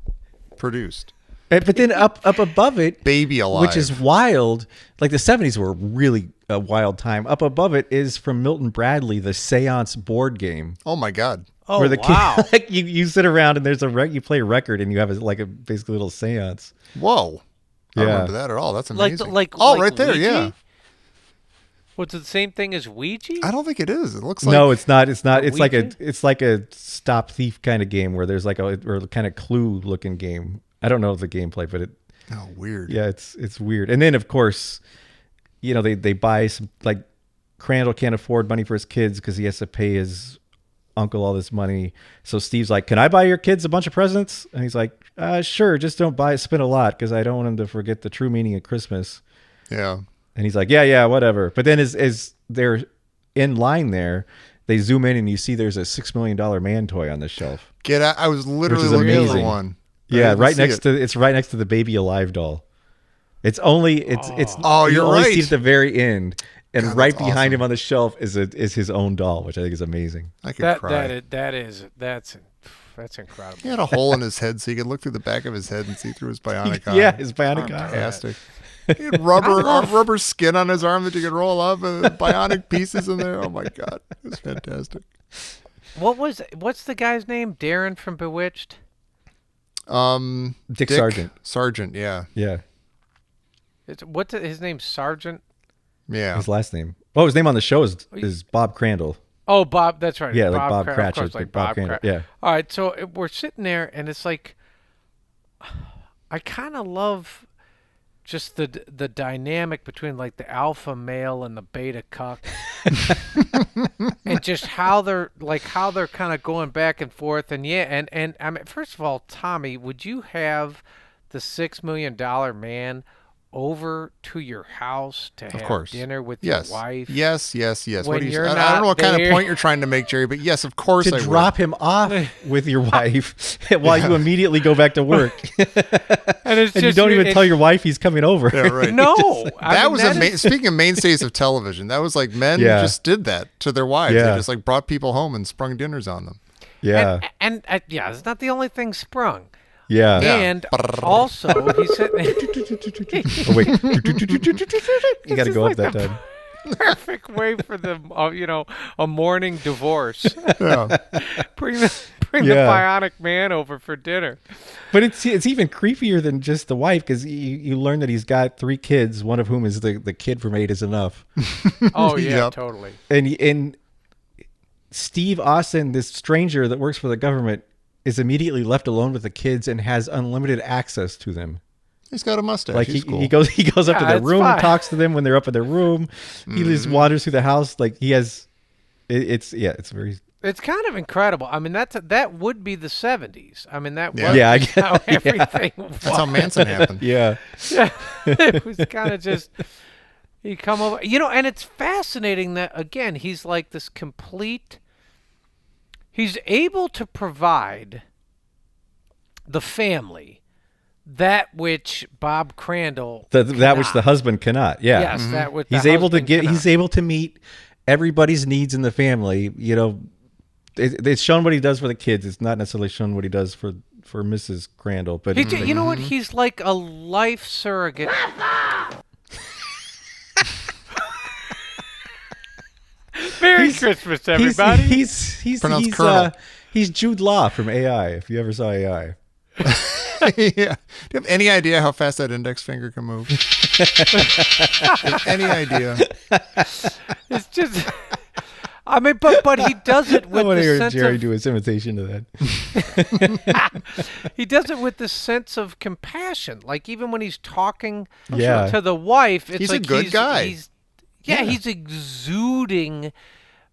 produced. But then up above it, Baby Alive, which is wild. Like the 70s were really a wild time. Up above it is from Milton Bradley, the Seance board game. Oh my God! Oh, where the wow! kid, like you sit around and there's you play a record and you have a basically little seance. Whoa! I don't remember that at all. That's amazing. Right there, Ouija? yeah. What's it the same thing as Ouija? I don't think it is. It looks like no, it's not. It's not. It's Ouija? like a stop thief kind of game where there's like a kind of Clue looking game. I don't know the gameplay, but weird. Yeah, it's weird. And then of course, you know, they buy some, like Crandall can't afford money for his kids because he has to pay his uncle all this money. So Steve's like, "Can I buy your kids a bunch of presents?" And he's like, "Sure, just don't spend a lot because I don't want them to forget the true meaning of Christmas." Yeah. And he's like, yeah, whatever. But then as they're in line there, they zoom in and you see there's a $6 million man toy on the shelf. Get out! I was literally looking for one. Yeah, right next to the Baby Alive doll. It's only it's you're only right. see it at the very end, and God, right behind awesome. him on the shelf is his own doll, which I think is amazing. I could cry. That's incredible. He had a hole in his head so you could look through the back of his head and see through his bionic eye. Yeah, his bionic eye. Fantastic. He had rubber skin on his arm that you could roll up and bionic pieces in there. Oh my God, it was fantastic. What's the guy's name? Darren from Bewitched? Dick Sargent. Sargent, yeah. Yeah. What's his name? Sargent? Yeah. His last name. Oh, his name on the show is Bob Crandall. Oh, Bob. That's right. Yeah, like Bob Cratchit. Of course, like Bob Crandall. Cratchit. Yeah. All right, so we're sitting there, and it's like, I kind of love just the dynamic between like the alpha male and the beta cuck, and just how they're kind of going back and forth. And and I mean, first of all, Tommy, would you have the $6 million man over to your house to have dinner with your wife? Yes. What I don't know what kind of point you're trying to make, Jerry, but yes, of course I would. To drop him off with your wife while you immediately go back to work. and you don't even tell your wife he's coming over. Yeah, right. No. Speaking of mainstays of television, that was like men just did that to their wives. Yeah. They just like brought people home and sprung dinners on them. Yeah. And it's not the only thing sprung. Yeah. And also, he said, oh, wait. You got to go up that time. Perfect way for a morning divorce. Yeah. Bring the bionic man over for dinner. But it's even creepier than just the wife because you learn that he's got 3 kids, one of whom is the kid from 8 is Enough. Oh, yeah, Yep. totally. And Steve Austin, this stranger that works for the government, is immediately left alone with the kids and has unlimited access to them. He's got a mustache. Like He's cool. he goes up to their room and fine. talks to them when they're up in their room. He just wanders through the house like he has. It's very. It's kind of incredible. I mean, that would be the 70s. I mean, that was how everything was. That's how Manson happened. Yeah. It was kind of just, you come over, and it's fascinating that, again, he's like this complete, he's able to provide the family that which Bob Crandall that which the husband cannot. Yeah. Yes, that which he's able to get. He's able to meet everybody's needs in the family. It's shown what he does for the kids. It's not necessarily shown what he does for Mrs. Crandall. But you know what? He's like a life surrogate. Merry Christmas, everybody. He's Jude Law from AI. If you ever saw AI. Yeah. Do you have any idea how fast that index finger can move? Any idea? It's just. I mean, but he does it with I want to the hear sense Jerry of, do his imitation of that. he does it with the sense of compassion. Like even when he's talking Yeah. to the wife, it's He's like a good guy. He's exuding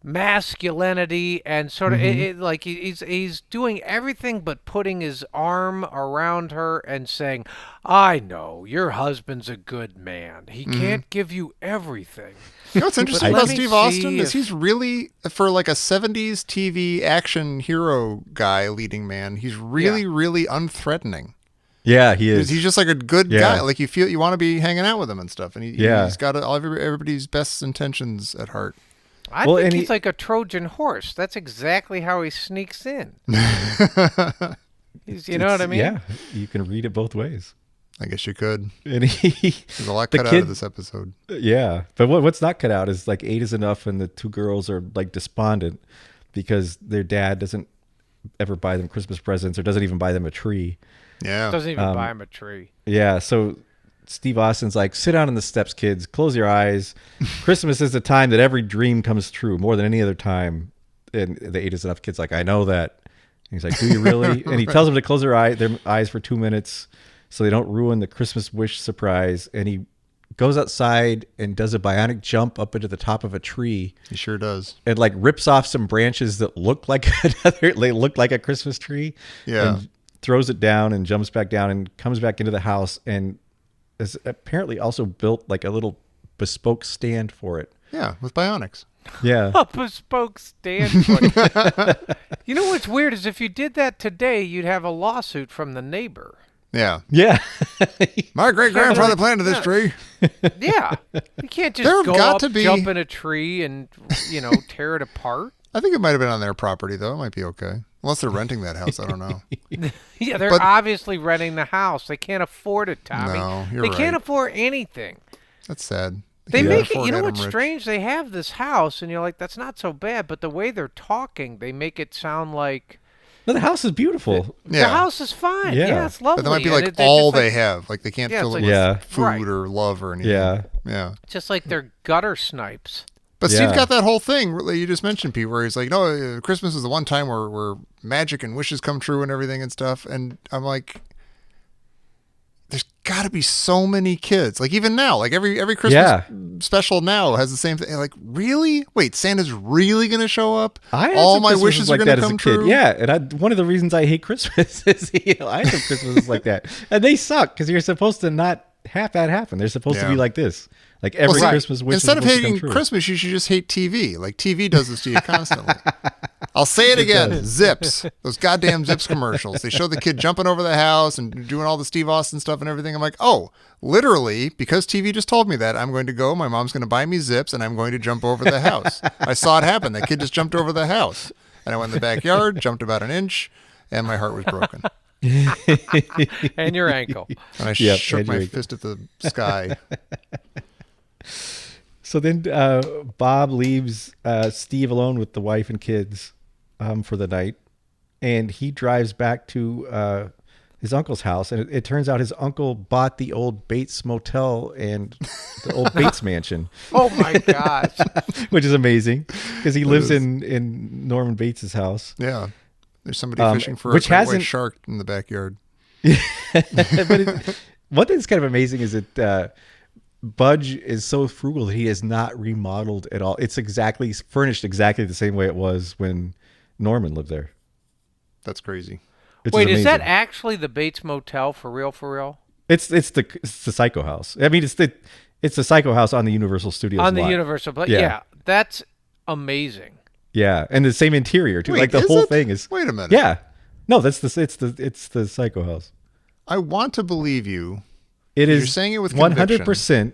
masculinity and sort of like he's doing everything but putting his arm around her and saying, "I know your husband's a good man. He can't give you everything." You know what's interesting But about let me Steve see Austin is if- he's really, for like a 70s TV action hero guy, leading man, he's really, really unthreatening. Yeah, he is. He's just like a good Yeah. guy. Like you want to be hanging out with him and stuff. And Yeah. he's got everybody's best intentions at heart. I think he's like a Trojan horse. That's exactly how he sneaks in. You know what I mean? Yeah, you can read it both ways. I guess you could. And There's a lot cut out of this episode. Yeah, but what's not cut out is like 8 is enough, and the two girls are like despondent because their dad doesn't ever buy them Christmas presents or doesn't even buy them a tree. Yeah. Doesn't even buy him a tree. Yeah, so Steve Austin's like, sit down on the steps, kids. Close your eyes. Christmas is the time that every dream comes true more than any other time. And the 8 is enough kid's like, I know that. And he's like, do you really? And he tells them to close their eyes for 2 minutes so they don't ruin the Christmas wish surprise. And he goes outside and does a bionic jump up into the top of a tree. He sure does. And like rips off some branches that look like they look like a Christmas tree. Yeah. And throws it down and jumps back down and comes back into the house and is apparently also built like a little bespoke stand for it. Yeah, with Bionics. Yeah. A bespoke stand for it. You know what's weird is if you did that today, you'd have a lawsuit from the neighbor. Yeah. Yeah. My great-grandfather planted this tree. Yeah. You can't just There have go got up, to be- jump in a tree and, tear it apart. I think it might have been on their property, though. It might be okay. Unless they're renting that house. I don't know. Yeah, they're But- obviously renting the house. They can't afford it, Tommy. No, you're they right. can't afford anything. That's sad. They can't make it, afford you know Adam what's Rich. strange? They have this house, and you're like, that's not so bad. But the way they're talking, they make it sound like No, the house is beautiful. the Yeah. house is fine. Yeah. Yeah, it's lovely. But that might be and like they're all just they have. Like they can't Yeah, fill it's it like- with Yeah. food Right. or love or anything. Yeah. Yeah. just like they're gutter snipes. But Yeah. Steve's got that whole thing that you just mentioned, Pete, where he's like, no, Christmas is the one time where magic and wishes come true and everything and stuff. And I'm like, there's got to be so many kids. Like even now, like every Christmas special now has the same thing. Like, really? Wait, Santa's really going to show up? I had All some my Christmases wishes are like going that to as a come kid. true? Yeah, and one of the reasons I hate Christmas is I had some Christmases like that, and they suck because you're supposed to not have that happen. They're supposed to be Yeah. like this. Like every Well, Christmas wish instead is of supposed to hating come true. Christmas, you should just hate TV. Like TV does this to you constantly. I'll say it again. Zips. Those goddamn Zips commercials. They show the kid jumping over the house and doing all the Steve Austin stuff and everything. I'm like, oh, literally, because TV just told me that, I'm going to go. My mom's going to buy me Zips and I'm going to jump over the house. I saw it happen. That kid just jumped over the house. And I went in the backyard, jumped about an inch, and my heart was broken. And your ankle. And I Yep, shook and my your ankle. fist at the sky. So then Bob leaves Steve alone with the wife and kids for the night, and he drives back to his uncle's house. And it turns out his uncle bought the old Bates Motel and the old Bates Mansion, Oh my gosh. which is amazing because he lives in Norman Bates's house. Yeah. There's somebody fishing for which a great white hasn't- shark in the backyard. But one thing that's kind of amazing is that Budge is so frugal that he has not remodeled at all. It's furnished exactly the same way it was when Norman lived there. That's crazy. which Wait, is that amazing. actually the Bates Motel for real? For real? It's the Psycho House. I mean, it's the Psycho House on the Universal Studios On the lot. Universal, but Yeah. yeah, that's amazing. Yeah, and the same interior too. Wait, like the is whole it? thing is. Wait a minute. Yeah, no, it's the Psycho House. I want to believe you. It is. You're saying it with 100%.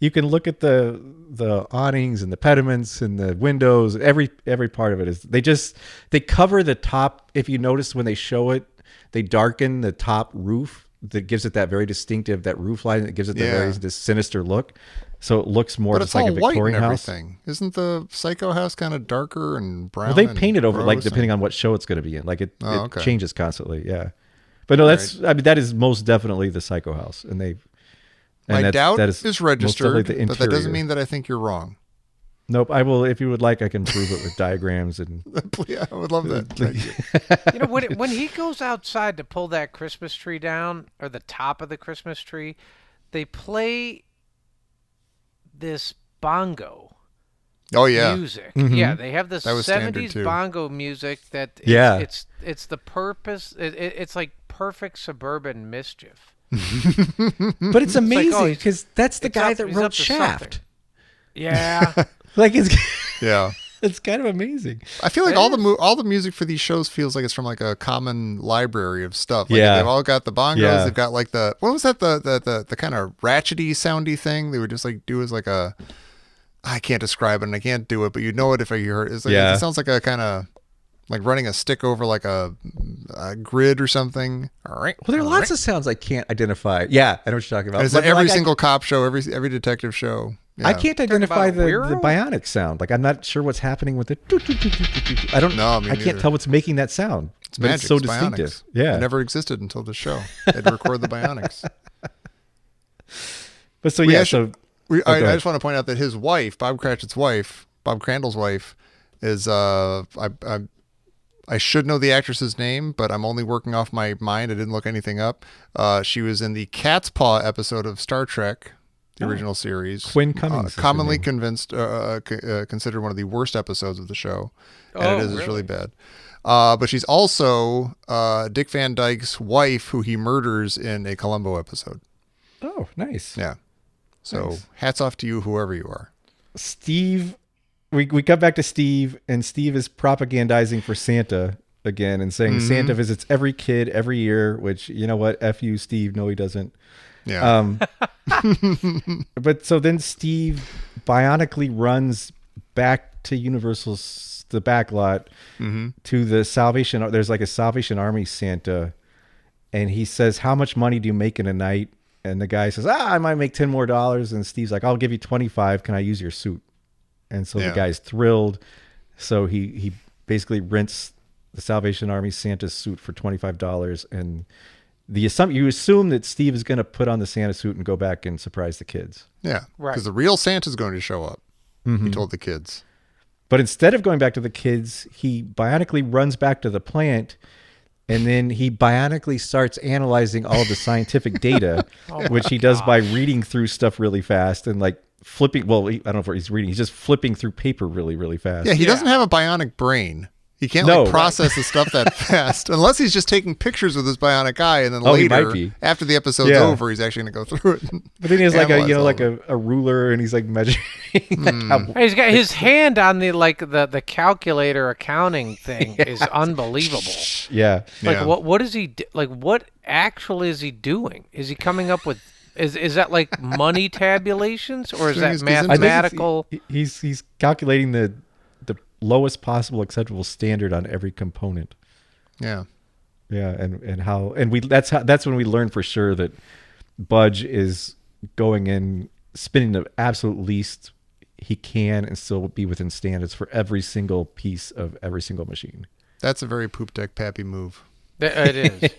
You can look at the awnings and the pediments and the windows. Every part of it is. They cover the top. If you notice when they show it, they darken the top roof. That gives it that very distinctive roof line. That gives it this sinister look. So it looks more But just it's like all a white Victorian and house. everything. Isn't the Psycho House kind of darker and brown? Well, they and paint it over like gross depending and- on what show it's going to be in. Like it okay. changes constantly. Yeah, but no, I mean that is most definitely the Psycho House, and they And My doubt that is registered, the but that doesn't mean that I think you're wrong. Nope. I will, if you would like, I can prove it with diagrams and. Yeah, I would love that. Thank you. When he goes outside to pull that Christmas tree down, or the top of the Christmas tree, they play this bongo. Oh yeah, music. Mm-hmm. Yeah, they have this 70s bongo music that it's the purpose. It's like perfect suburban mischief. But it's amazing because that's the guy that wrote Shaft. Yeah, like it's yeah. It's kind of amazing. I feel like all the music for these shows feels like it's from like a common library of stuff. Like they've all got the bongos. Yeah. They've got like what was that the kind of ratchety soundy thing they would just like do as like a. I can't describe it and I can't do it, but you know it if I hear it. It's like, it sounds like a kind of like running a stick over like a grid or something. Well, there are lots of sounds I can't identify. Yeah, I know what you're talking about. It's every single cop show, every detective show. Yeah. I can't identify the Bionic sound. Like I'm not sure what's happening with it. I don't know. I can't tell what's making that sound. It's magic. It's so it's distinctive. Bionics. Yeah, it never existed until the show. They had to record the Bionics. But so I just want to point out that his wife, Bob Cratchit's wife, Bob Crandall's wife, is I should know the actress's name, but I'm only working off my mind. I didn't look anything up. She was in the Cat's Paw episode of Star Trek, the original series. Quinn Cummings, commonly considered one of the worst episodes of the show, and it's really bad. But she's also Dick Van Dyke's wife, who he murders in a Columbo episode. Oh, nice. Yeah. So hats off to you, whoever you are. Steve, we cut back to Steve, and Steve is propagandizing for Santa again and saying Santa visits every kid every year, which, you know what? F you, Steve. No, he doesn't. Yeah. But so then Steve bionically runs back to Universal's, the back lot, to the Salvation. There's like a Salvation Army Santa, and he says, "How much money do you make in a night?" And the guy says, I might make $10 more. And Steve's like, I'll give you 25. Can I use your suit? And so the guy's thrilled. So he basically rents the Salvation Army Santa's suit for $25. And you assume that Steve is going to put on the Santa suit and go back and surprise the kids. Yeah. Right. Because the real Santa's going to show up. He told the kids. But instead of going back to the kids, he bionically runs back to the plant. And then he bionically starts analyzing all the scientific data, which he does by reading through stuff really fast and like flipping. Well, I don't know if he's reading. He's just flipping through paper really, really fast. Yeah, he doesn't have a bionic brain. He can't process the stuff that fast unless he's just taking pictures with his bionic eye, and then later, after the episode's over, he's actually going to go through it. But then he has like a ruler, and he's like measuring. He's got his hand on the calculator accounting thing is unbelievable. Yeah. Like what is he like? What actually is he doing? Is he coming up with? Is that like money tabulations, or is that mathematical? He's calculating the lowest possible acceptable standard on every component. Yeah. That's when we learn for sure that Budge is going in, spinning the absolute least he can and still be within standards for every single piece of every single machine. That's a very poop deck pappy move. It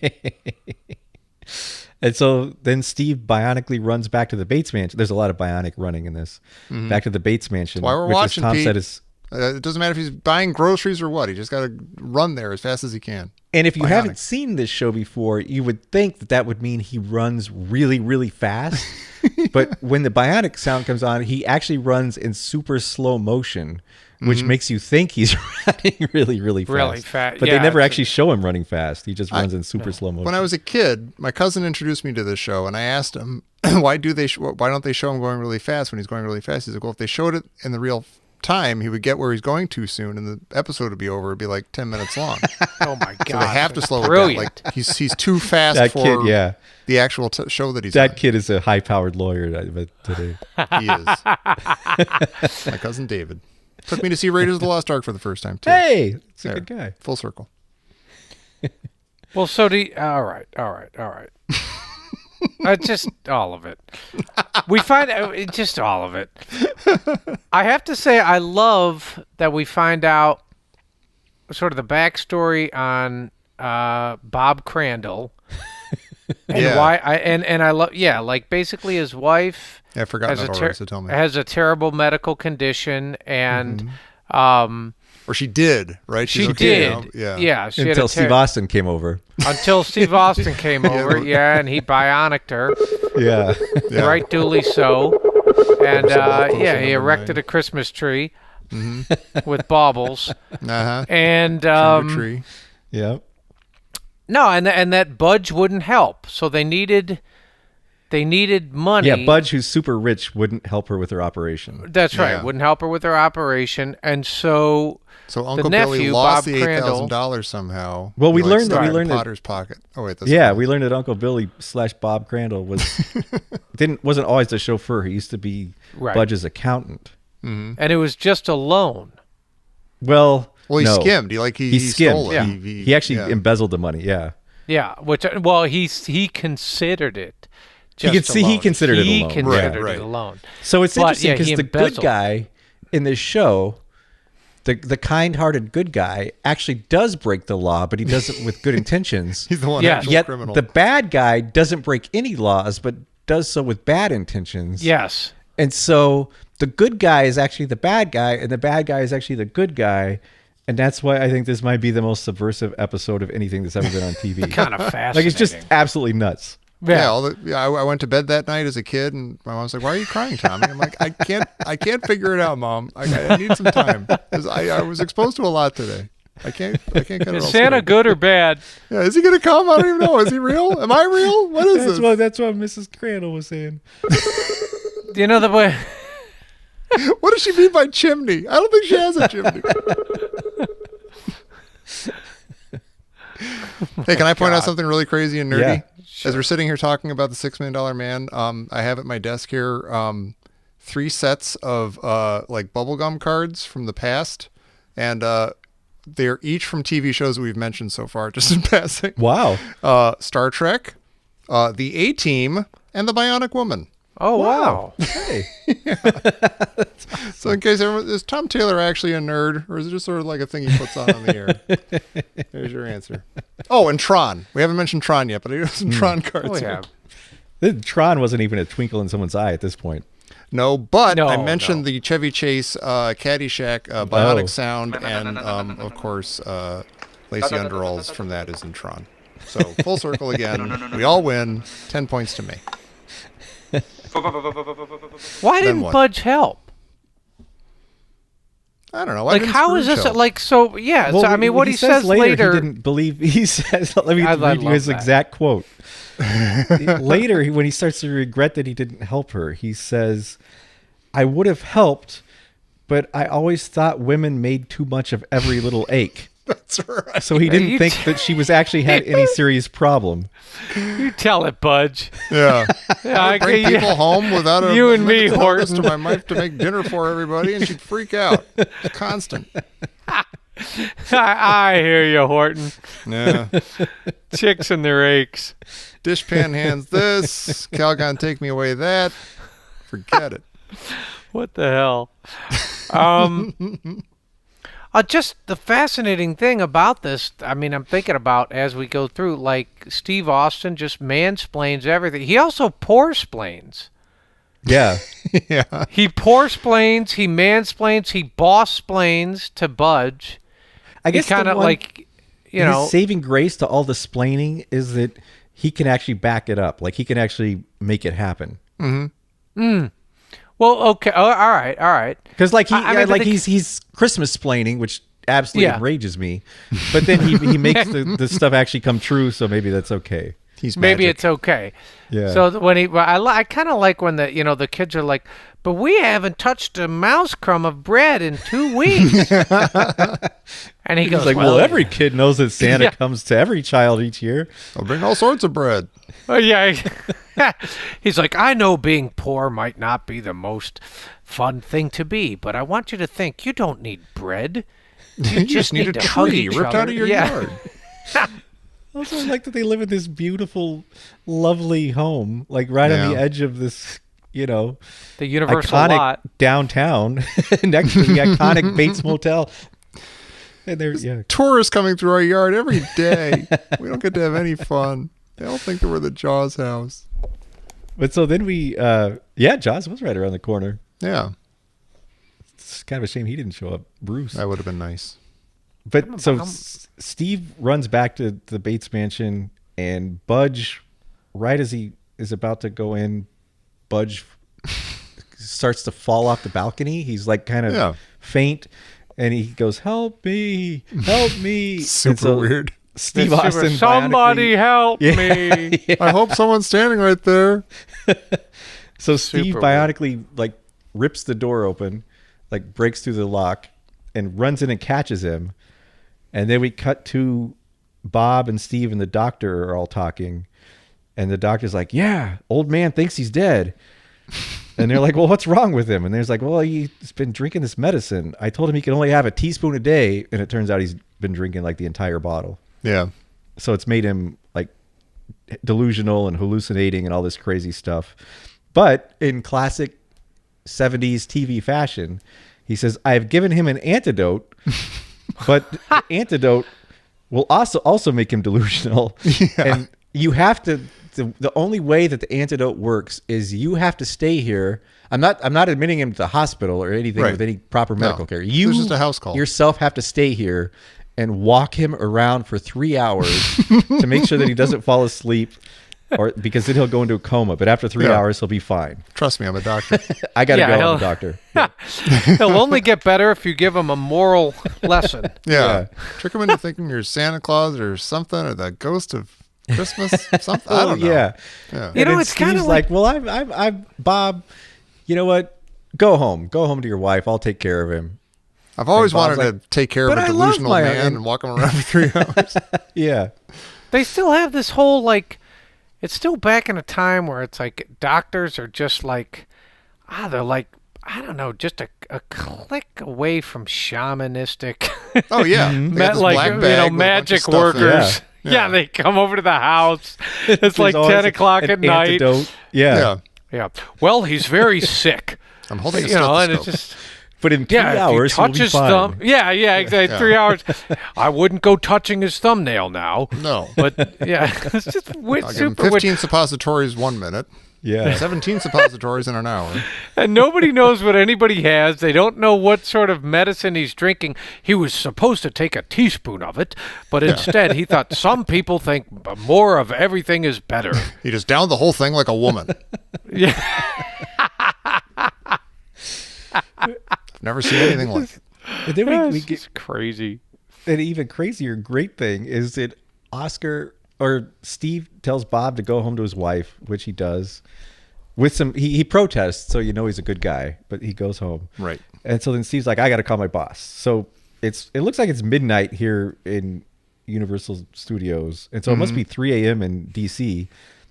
is. And so then Steve bionically runs back to the Bates Mansion. There's a lot of bionic running in this. Back to the Bates Mansion. That's why we're watching, Tom Pete. Said is, it doesn't matter if he's buying groceries or what. He just got to run there as fast as he can. And if you haven't seen this show before, you would think that would mean he runs really, really fast. But when the bionic sound comes on, he actually runs in super slow motion, which makes you think he's running really, really fast. Really fast. But they never actually show him running fast. He just runs in super slow motion. When I was a kid, my cousin introduced me to this show, and I asked him, why don't they show him going really fast when he's going really fast? He's like, well, if they showed it in the real time, he would get where he's going too soon, and the episode would be over. It'd be like 10 minutes long. Oh my god! So they have to slow it down. Like he's too fast for the actual show that he's. That kid is a high-powered lawyer today. He is. My cousin David took me to see Raiders of the Lost Ark for the first time too. Hey, it's a good guy. Full circle. Well, so do you, all right. Just all of it. We find just all of it. I have to say, I love that we find out sort of the backstory on Bob Crandall And why? I love. Yeah, like basically his wife. Yeah, I forgot that already. So tell me. Has a terrible medical condition, and or she did, right? She did. Yeah. She until Steve Austin came over. Until Steve Austin came over, and he bionicked her. Yeah. Right, duly so. And he erected a Christmas tree with baubles. And tree. Yeah. No, and that Budge wouldn't help, so they needed money. Yeah, Budge, who's super rich, wouldn't help her with her operation. That's right, wouldn't help her with her operation, and so Uncle nephew, Billy lost Bob the Crandall, $8,000 somehow. Well, we learned that in Potter's pocket. Oh wait, that's we learned that Uncle Billy / Bob Crandall wasn't always the chauffeur. He used to be Budge's accountant, and it was just a loan. Well, he skimmed. He skimmed. Stole it. Yeah. He actually embezzled the money. Yeah. Yeah, which he considered it. He considered it a loan. He considered it a loan. So it's interesting because the good guy in this show, the kind-hearted good guy, actually does break the law, but he does it with good intentions. He's the one actual criminal. The bad guy doesn't break any laws, but does so with bad intentions. Yes. And so the good guy is actually the bad guy, and the bad guy is actually the good guy. And that's why I think this might be the most subversive episode of anything that's ever been on TV. Kind of fascinating. Like, it's just absolutely nuts. Yeah, I went to bed that night as a kid, and my mom's like, "Why are you crying, Tommy?" I'm like, "I can't figure it out, Mom. I need some time because I was exposed to a lot today. I can't cut it all. Is Santa good or bad? Yeah, is he gonna come? I don't even know. Is he real? Am I real? What is this? That's what Mrs. Crandall was saying. You know the way. What does she mean by chimney? I don't think she has a chimney. Hey, can I point out something really crazy and nerdy? Yeah, sure. As we're sitting here talking about the $6 Million Man, I have at my desk here 3 sets of like bubblegum cards from the past, and they're each from TV shows that we've mentioned so far, just in passing. Wow. Star Trek, The A-Team, and The Bionic Woman. Oh, wow. Hey. So in case everyone, is Tom Taylor actually a nerd, or is it just sort of like a thing he puts on the air? There's your answer. Oh, and Tron. We haven't mentioned Tron yet, but I have some Tron cards here. Tron wasn't even a twinkle in someone's eye at this point. No, but I mentioned the Chevy Chase Caddyshack Bionic sound, and of course, Lacey Underalls from that is in Tron. So full circle again. We all win. 10 points to me. Why didn't Budge help? I don't know. Like, how is this? Like, so yeah. Well, so I mean, what he says later, he didn't believe. He says, "Let me read you his exact quote." Later, when he starts to regret that he didn't help her, he says, "I would have helped, but I always thought women made too much of every little ache." That's right. So he didn't think that she was actually had any serious problem. You tell it, Budge. Yeah. I bring people home without a you and me, Horton, to my wife to make dinner for everybody, and she'd freak out. Constant. I hear you, Horton. Yeah. Chicks and their aches. Dishpan hands this. Calgon take me away that. Forget it. What the hell? Just the fascinating thing about this, I mean, I'm thinking about as we go through, like Steve Austin just mansplains everything. He also poor-splains. Yeah. Yeah. He poor-splains, he mansplains, he boss-splains to Budge. I guess kind of like, you know. His saving grace to all the splaining is that he can actually back it up. Like, he can actually make it happen. Mm-hmm. Well, okay. Oh, all right. Because he's Christmas splaining, which absolutely enrages me. But then he makes the stuff actually come true, so maybe that's okay. Maybe it's okay. Yeah. So when I kind of like when the kids are like, but we haven't touched a mouse crumb of bread in 2 weeks. And he goes like, well, every kid knows that Santa comes to every child each year. I'll bring all sorts of bread. Oh yeah. He's like, I know being poor might not be the most fun thing to be, but I want you to think you don't need bread. You just need a tree ripped out of your yard. Also, I like that they live in this beautiful, lovely home, like right on the edge of this, the Universal iconic lot downtown next to the iconic Bates Motel. And there's tourists coming through our yard every day. We don't get to have any fun. They all think that we're the Jaws house. But so then we, Jaws was right around the corner. Yeah. It's kind of a shame he didn't show up. Bruce. That would have been nice. But so Steve runs back to the Bates mansion, and Budge, right as he is about to go in, Budge starts to fall off the balcony. He's like kind of faint, and he goes, "Help me, help me." Super weird. Steve Austin, somebody help me. Yeah. I hope someone's standing right there. So Steve bionically like rips the door open, like breaks through the lock, and runs in and catches him. And then we cut to Bob and Steve and the doctor are all talking. And the doctor's like, "Yeah, old man thinks he's dead." And they're like, "Well, what's wrong with him?" And there's like, "Well, he's been drinking this medicine. I told him he could only have a teaspoon a day." And it turns out he's been drinking like the entire bottle. Yeah. So it's made him like delusional and hallucinating and all this crazy stuff. But in classic 70s TV fashion, he says, "I've given him an antidote, but the antidote will also make him delusional." Yeah. And you have to, the only way that the antidote works is you have to stay here. I'm not admitting him to the hospital or anything with any proper medical care. You just a house call. Yourself have to stay here and walk him around for 3 hours to make sure that he doesn't fall asleep, or because then he'll go into a coma. But after 3 hours, he'll be fine. Trust me, I'm a doctor. I got to go. I'm a doctor. Yeah. He'll only get better if you give him a moral lesson. Yeah. Trick him into thinking you're Santa Claus or something, or the ghost of Christmas, something. I don't know. Yeah. You know, it's kind of like, well, I'm Bob. You know what? Go home to your wife. I'll take care of him. I've always wanted to take care of a delusional man and walk him around for 3 hours. Yeah. They still have this whole, like, it's still back in a time where it's like doctors are just like, they're like, I don't know, just a click away from shamanistic. Oh, yeah. Magic workers. Yeah, they come over to the house. It's like 10 o'clock at night. Antidote. Yeah. Well, he's very sick. I'm holding a stethoscope. And it's just... But in 3 hours, touch his thumb. Yeah, exactly. 3 hours. I wouldn't go touching his thumbnail now. No. But yeah, it's just I'll give him 15 suppositories 1 minute. Yeah. 17 suppositories in an hour. And nobody knows what anybody has. They don't know what sort of medicine he's drinking. He was supposed to take a teaspoon of it, but instead he thought some people think more of everything is better. He just downed the whole thing like a woman. Yeah. Never seen anything like it. And then we get crazy. An even crazier great thing is that Steve tells Bob to go home to his wife, which he does. With some, he protests, so you know he's a good guy, but he goes home. Right. And so then Steve's like, "I got to call my boss." So it looks like it's midnight here in Universal Studios, and so it must be 3 a.m. in DC.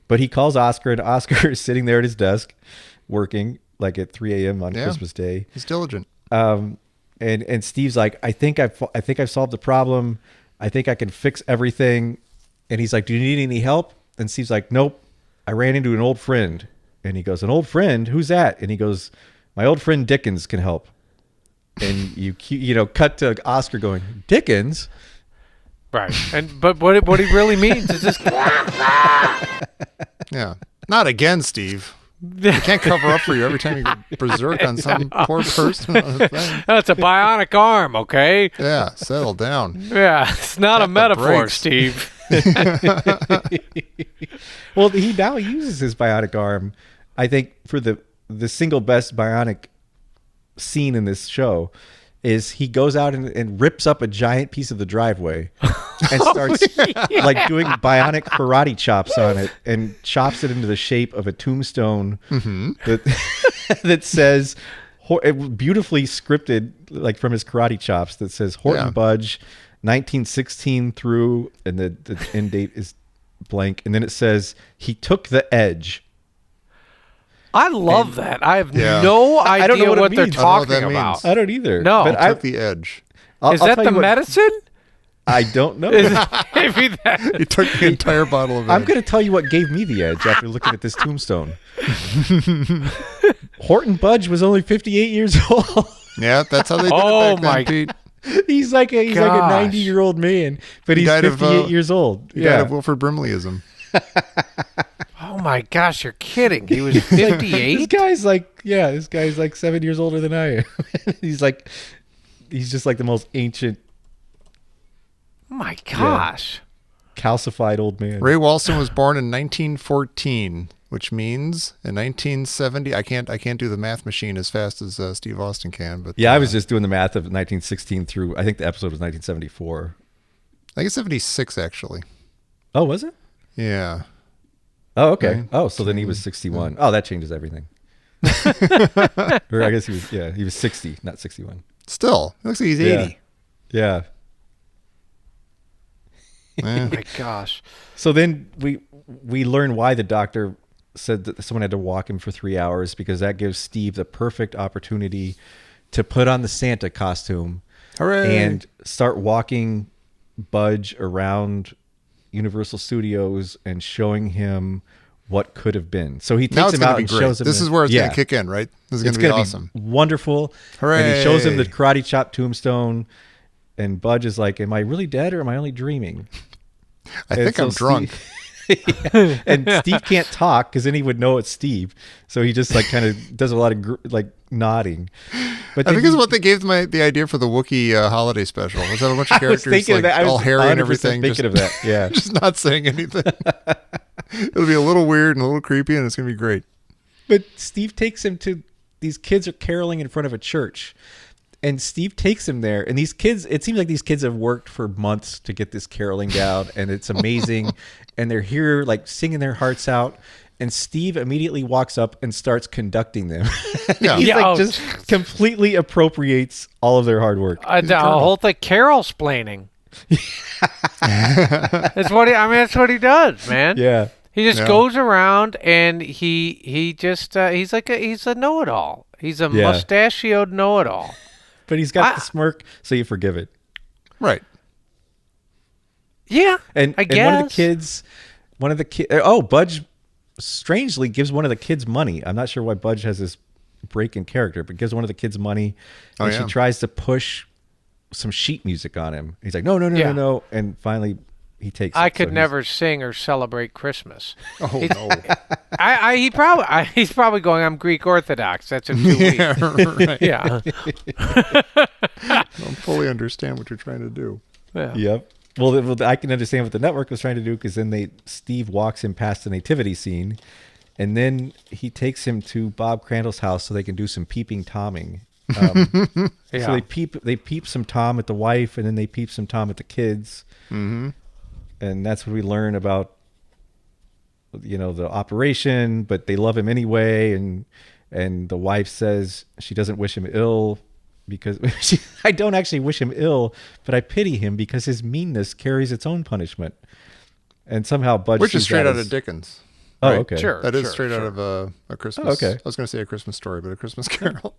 But he calls Oscar, and Oscar is sitting there at his desk working, like at 3 a.m. on Christmas Day. He's diligent. And Steve's like, I think I've solved the problem. I think I can fix everything. And he's like, "Do you need any help?" And Steve's like, "Nope. I ran into an old friend." And he goes, "An old friend? Who's that?" And he goes, "My old friend Dickens can help." And you cut to Oscar going, "Dickens?" Right. But what he really means is this. Yeah. Not again, Steve. You can't cover up for you every time you go berserk on some poor person on a thing. That's a bionic arm, okay? Yeah, settle down. Yeah, it's not a metaphor, Steve. Well, he now uses his bionic arm, I think, for the single best bionic scene in this show. Is he goes out and rips up a giant piece of the driveway and starts like doing bionic karate chops on it and chops it into the shape of a tombstone that says, beautifully scripted, like from his karate chops, that says Horton Budge 1916 through, and the end date is blank. And then it says, "He took the edge." I love that. I have no idea I don't know what they're means. talking about. I don't either. No. But I took the edge. Is that the medicine? I don't know. Maybe that. He took the entire bottle of edge. I'm going to tell you what gave me the edge after looking at this tombstone. Horton Budge was only 58 years old. Yeah, that's how they did it back then, Pete. He's like a 90-year-old man, but he's 58 years old. He died of Wilford Brimleyism. Oh my gosh, you're kidding. He was 58? This guy's like 7 years older than I am. he's just like the most ancient. Oh my gosh. Calcified old man. Ray Walston was born in 1914, which means in 1970, I can't do the math machine as fast as Steve Austin can, but I was just doing the math of 1916 through, I think the episode was 1974. I think it's 76 actually. Oh, was it? Yeah. Oh, okay. Oh, so then he was 61. Oh, that changes everything. Or I guess he was 60, not 61. Still, it looks like he's 80. Yeah. Oh my gosh. So then we learn why the doctor said that someone had to walk him for 3 hours, because that gives Steve the perfect opportunity to put on the Santa costume. Hooray. And start walking Budge around Universal Studios and showing him what could have been. So he takes him out and shows him. This is where it's going to kick in, right? This is going to be awesome. Wonderful. Hooray. And he shows him the karate chop tombstone, and Budge is like, am I really dead or am I only dreaming? I think I'm drunk. And Steve can't talk because then he would know it's Steve. So he just like kind of does a lot of nodding. But I think it's what they gave the idea for the Wookiee holiday special. Was that a bunch of characters all hairy and everything? Thinking of that, yeah. Just not saying anything. It'll be a little weird and a little creepy, and it's going to be great. But Steve takes him to, these kids are caroling in front of a church. And Steve takes him there, and these kids, it seems like these kids have worked for months to get this caroling down, and it's amazing. And they're here like singing their hearts out. And Steve immediately walks up and starts conducting them. Yeah. He's just completely appropriates all of their hard work. The whole thing, Carol-splaining. That's what he does, man. Yeah. He just goes around and he just he's a know-it-all. He's a mustachioed know-it-all. But he's got the smirk, so you forgive it. Right. Yeah, and I guess. And one of the kids, Budge strangely gives one of the kids money. I'm not sure why Budge has this break in character, but gives one of the kids money. And she tries to push some sheet music on him. He's like, no. And finally he takes it. I could never sing or celebrate Christmas. Oh, no. He's probably going, I'm Greek Orthodox. That's in 2 weeks. Right. Yeah. I don't fully understand what you're trying to do. Yeah. Yep. Well, I can understand what the network was trying to do, because then Steve walks him past the nativity scene, and then he takes him to Bob Crandall's house so they can do some peeping Tomming. So they peep some Tom at the wife, and then they peep some Tom at the kids. Mm-hmm. And that's when we learn about, the operation, but they love him anyway. And the wife says she doesn't wish him ill because I don't actually wish him ill, but I pity him because his meanness carries its own punishment. And somehow Budge, which is straight out of Dickens. Oh, right? okay. Sure. That is straight out of a Christmas. Oh, okay. I was going to say A Christmas Story, but A Christmas Carol.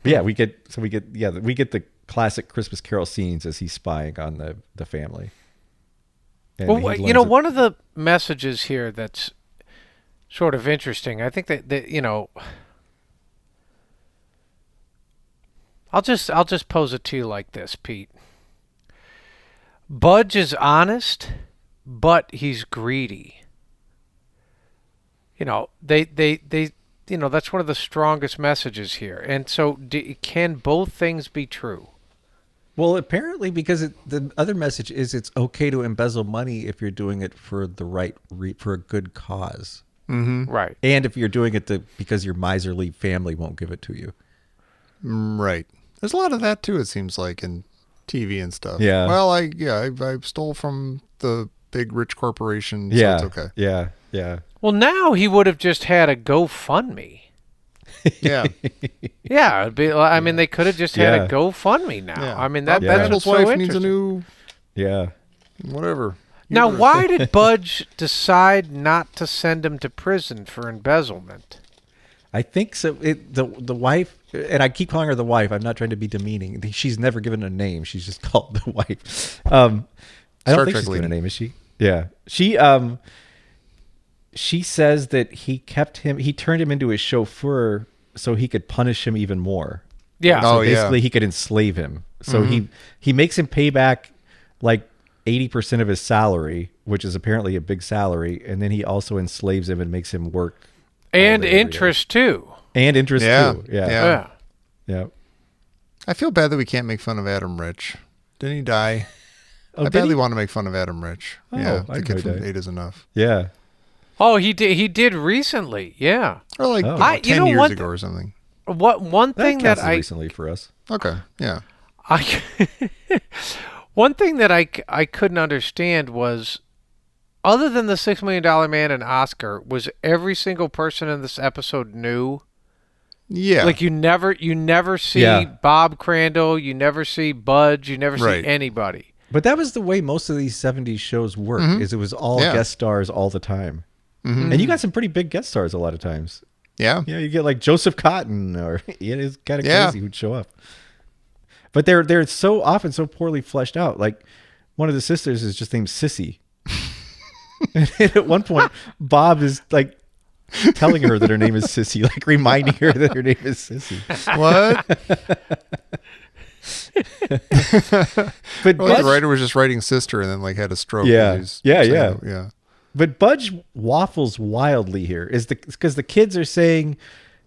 We get the classic Christmas Carol scenes as he's spying on the family. And well, one of the messages here that's sort of interesting, I think that I'll just pose it to you like this, Pete. Budge is honest, but he's greedy. That's one of the strongest messages here. And so can both things be true? Well, apparently, because the other message is it's okay to embezzle money if you're doing it for the for a good cause. Mm-hmm. Right. And if you're doing it because your miserly family won't give it to you. Right. There's a lot of that too, it seems like, in TV and stuff. Yeah. Well, I stole from the big rich corporation, so yeah. it's okay. Yeah. Yeah. Well, now he would have just had a GoFundMe. Yeah. Yeah. They could have just had a GoFundMe now. Yeah. I mean, Bob that's Crandall's what's so wife needs a interesting. new whatever. Now, why did Budge decide not to send him to prison for embezzlement? I think so. The wife, and I keep calling her the wife. I'm not trying to be demeaning. She's never given a name. She's just called the wife. I don't think she's given a name, is she? Yeah. She says that he turned him into his chauffeur so he could punish him even more. Yeah. So basically he could enslave him. So he makes him pay back like 80% of his salary, which is apparently a big salary, and then he also enslaves him and makes him work. And interest too. And interest too. Yeah. Yeah. I feel bad that we can't make fun of Adam Rich. Didn't he die? Oh, I badly want to make fun of Adam Rich. Oh, yeah, I the kid from died. 8 is Enough. Yeah. Oh, he did recently. Yeah. Or like Oh. 10 years ago or something. One thing that I recently for us. Okay, yeah. One thing that I couldn't understand was, other than the $6 Million Man and Oscar, was every single person in this episode new? Yeah. Like you never see Bob Crandall, you never see Budge, you never see anybody. But that was the way most of these 70s shows work, is it was all guest stars all the time. And you got some pretty big guest stars a lot of times. Yeah. You get like Joseph Cotton, or it is kind of crazy who'd show up. But they're so often so poorly fleshed out. Like one of the sisters is just named Sissy. And at one point, Bob is like telling her that her name is Sissy, like reminding her that her name is Sissy. What? But the writer was just writing sister and then like had a stroke. Yeah. But Budge waffles wildly here. Because the kids are saying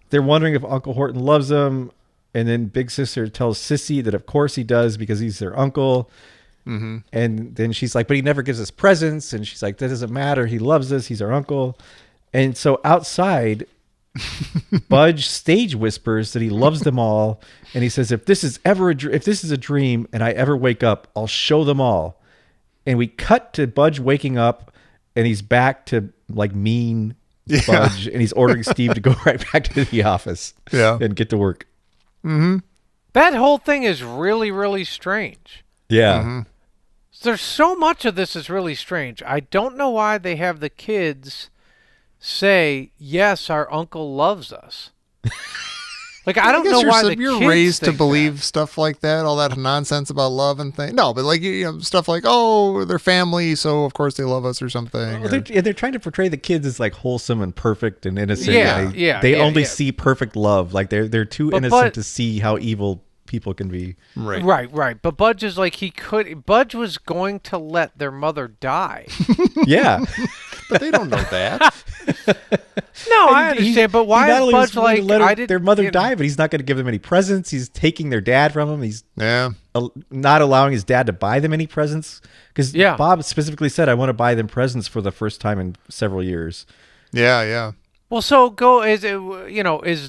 they're wondering if Uncle Horton loves them. And then Big Sister tells Sissy that of course he does because he's their uncle. Mm-hmm. And then she's like, but he never gives us presents. And she's like, that doesn't matter. He loves us. He's our uncle. And so outside, Budge stage whispers that he loves them all. And he says, if this is a dream and I ever wake up, I'll show them all. And we cut to Budge waking up and he's back to like mean Budge. And he's ordering Steve to go right back to the office and get to work. Mm-hmm. That whole thing is really, really strange. Yeah. Mm-hmm. There's so much of this is really strange. I don't know why they have the kids say, yes, our uncle loves us. Like, I don't know why the kids you're raised to think believe that. stuff like that, all that nonsense about love and things. No, but like, stuff like, oh, they're family, so of course they love us or something. Well, they're trying to portray the kids as like wholesome and perfect and innocent. They only see perfect love. Like they're too innocent to see how evil people can be. Right. But Budge is like, Budge was going to let their mother die. Yeah. But they don't know that. No, I understand, but why is Budge like, their mother die, but he's not going to give them any presents. He's taking their dad from them. He's not allowing his dad to buy them any presents. Because Bob specifically said, I want to buy them presents for the first time in several years. Yeah. Well, so is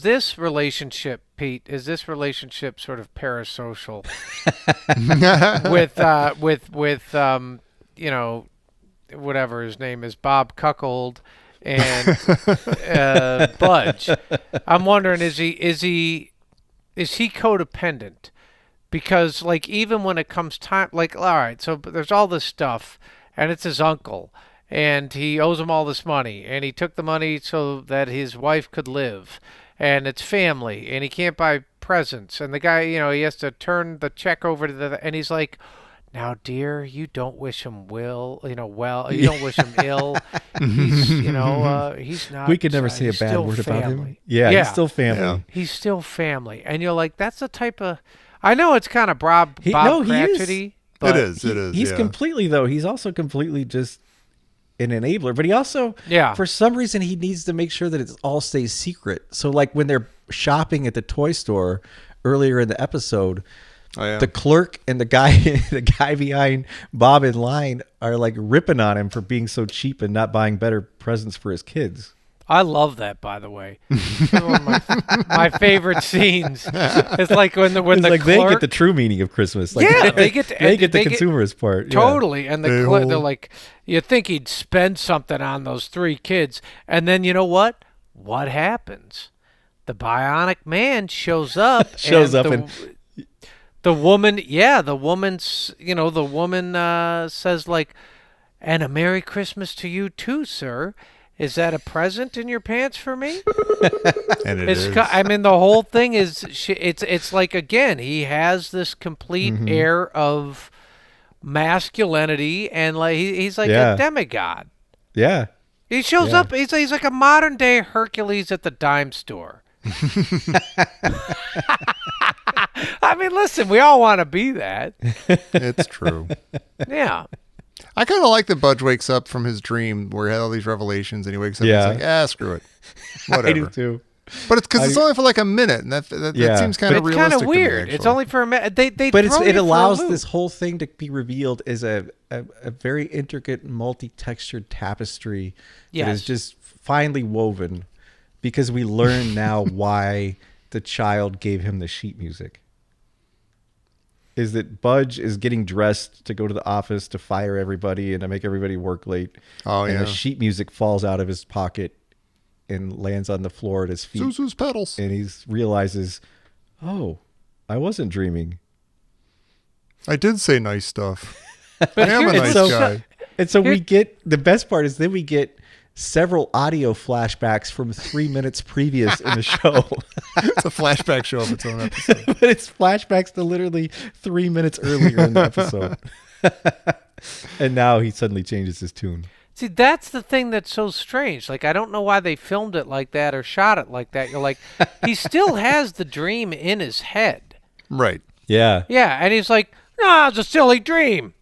this relationship, Pete? Is this relationship sort of parasocial with whatever his name is, Bob Cuckold and Budge? I'm wondering, is he codependent? Because like even when it comes time, like all right, so there's all this stuff, and it's his uncle. And he owes him all this money, and he took the money so that his wife could live, and it's family, and he can't buy presents, and the guy, he has to turn the check over to and he's like, now, dear, you don't wish him well, you don't wish him ill. He's, he's not. We could never say a bad word about him. Yeah, he's still family. Yeah. He's still family, and you're like, that's the type of. I know it's kind of Bob Cratchity. It is. He's completely though. He's also completely just an enabler, but he also, for some reason, he needs to make sure that it all stays secret. So like when they're shopping at the toy store earlier in the episode, the clerk and the guy behind Bob in line are like ripping on him for being so cheap and not buying better presents for his kids. I love that, by the way. One of my favorite scenes. It's like when the clerk, they get the true meaning of Christmas. Like, they get the consumerist part. Totally. Yeah. And they're like, you think he'd spend something on those three kids, and then you know what? What happens? The Bionic Man shows up. The woman says like, and a Merry Christmas to you too, sir. Is that a present in your pants for me? And it is. I mean, the whole thing is, it's like, again, he has this complete air of masculinity, and like he's like a demigod. Yeah. He shows up, he's like a modern day Hercules at the dime store. I mean, listen, we all want to be that. It's true. Yeah. I kind of like that Budge wakes up from his dream where he had all these revelations, and he wakes up and he's like, screw it. Whatever. I do too. But it's because it's only for like a minute, and that seems kind of realistic. It's kind of weird. To me, it's only for a minute. It allows this whole thing to be revealed as a very intricate, multi-textured tapestry that is just finely woven, because we learn now why the child gave him the sheet music. Is that Budge is getting dressed to go to the office to fire everybody and to make everybody work late. And the sheet music falls out of his pocket and lands on the floor at his feet. Zuzu's pedals. And he realizes, oh, I wasn't dreaming. I did say nice stuff. I am a nice guy. And so we get, the best part is then we get several audio flashbacks from 3 minutes previous in the show. It's a flashback show of its own episode. But it's flashbacks to literally 3 minutes earlier in the episode. And now he suddenly changes his tune. See, that's the thing that's so strange. Like, I don't know why they filmed it like that or shot it like that. You're like, he still has the dream in his head. Right. Yeah. Yeah, and he's like, no, it's a silly dream.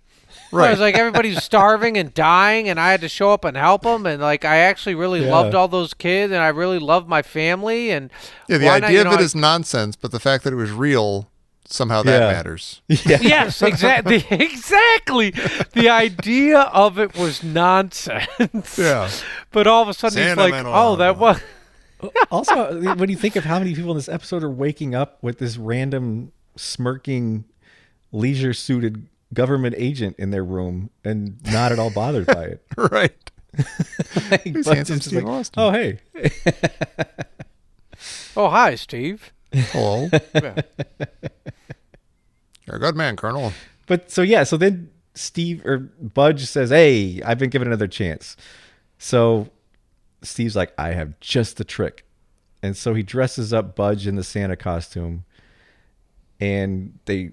Right. I was like, everybody's starving and dying, and I had to show up and help them. And, like, I actually really loved all those kids, and I really loved my family. And the idea of it is nonsense, but the fact that it was real, somehow that matters. Yeah. Yes, exactly. Exactly. The idea of it was nonsense. Yeah. But all of a sudden he's like, oh, that was... Also, when you think of how many people in this episode are waking up with this random smirking, leisure-suited government agent in their room and not at all bothered by it. Right. He's handsome Steve Austin. Oh, hey. Oh, hi, Steve. Hello. Yeah. You're a good man, Colonel. But so then Budge says, hey, I've been given another chance. So Steve's like, I have just the trick. And so he dresses up Budge in the Santa costume, and they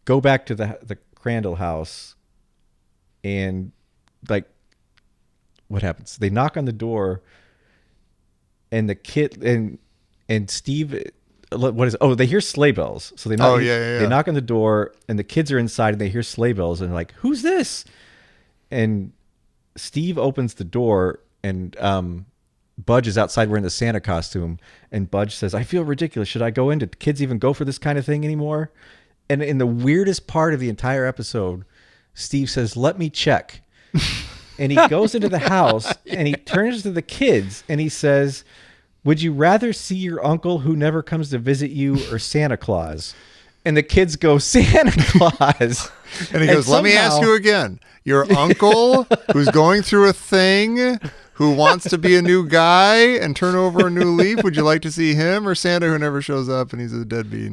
go back to the Crandall house, and like, what happens? They knock on the door, and the kid and Steve, what is it? Oh, they hear sleigh bells. So they knock, they knock on the door, and the kids are inside, and they hear sleigh bells, and they're like, who's this? And Steve opens the door, and Budge is outside wearing the Santa costume, and Budge says, I feel ridiculous. Should I go in? Do kids even go for this kind of thing anymore? And in the weirdest part of the entire episode, Steve says, let me check. And he goes into the house, and he turns to the kids, and he says, would you rather see your uncle who never comes to visit you, or Santa Claus? And the kids go, Santa Claus. And he goes, let me ask you again. Your uncle who's going through a thing, who wants to be a new guy and turn over a new leaf, would you like to see him, or Santa who never shows up and he's a deadbeat?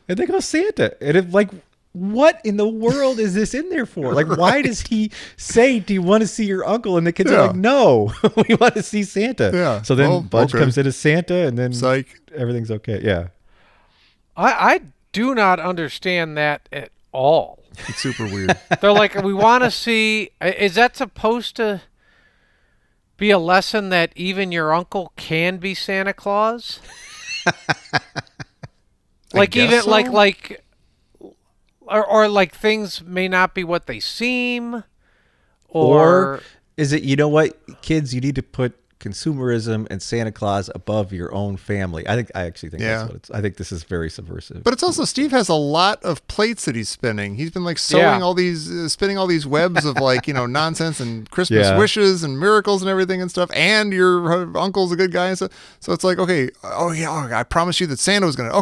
And they go, Santa. And it's like, what in the world is this in there for? Like, why does he say, do you want to see your uncle? And the kids are like, no, we want to see Santa. Yeah. So then Budge comes in as Santa, and then everything's okay. Yeah. I do not understand that at all. It's super weird. They're like, we want to see, is that supposed to be a lesson that even your uncle can be Santa Claus? Like, even so? like like things may not be what they seem, or is it, you know what, kids, you need to put consumerism and Santa Claus above your own family. I actually think that's what it's. I think this is very subversive. But it's also, Steve has a lot of plates that he's spinning. He's been like sewing all these, spinning all these webs of like, nonsense and Christmas wishes and miracles and everything and stuff. And your uncle's a good guy and stuff. So it's like, okay, I promised you that Santa was gonna.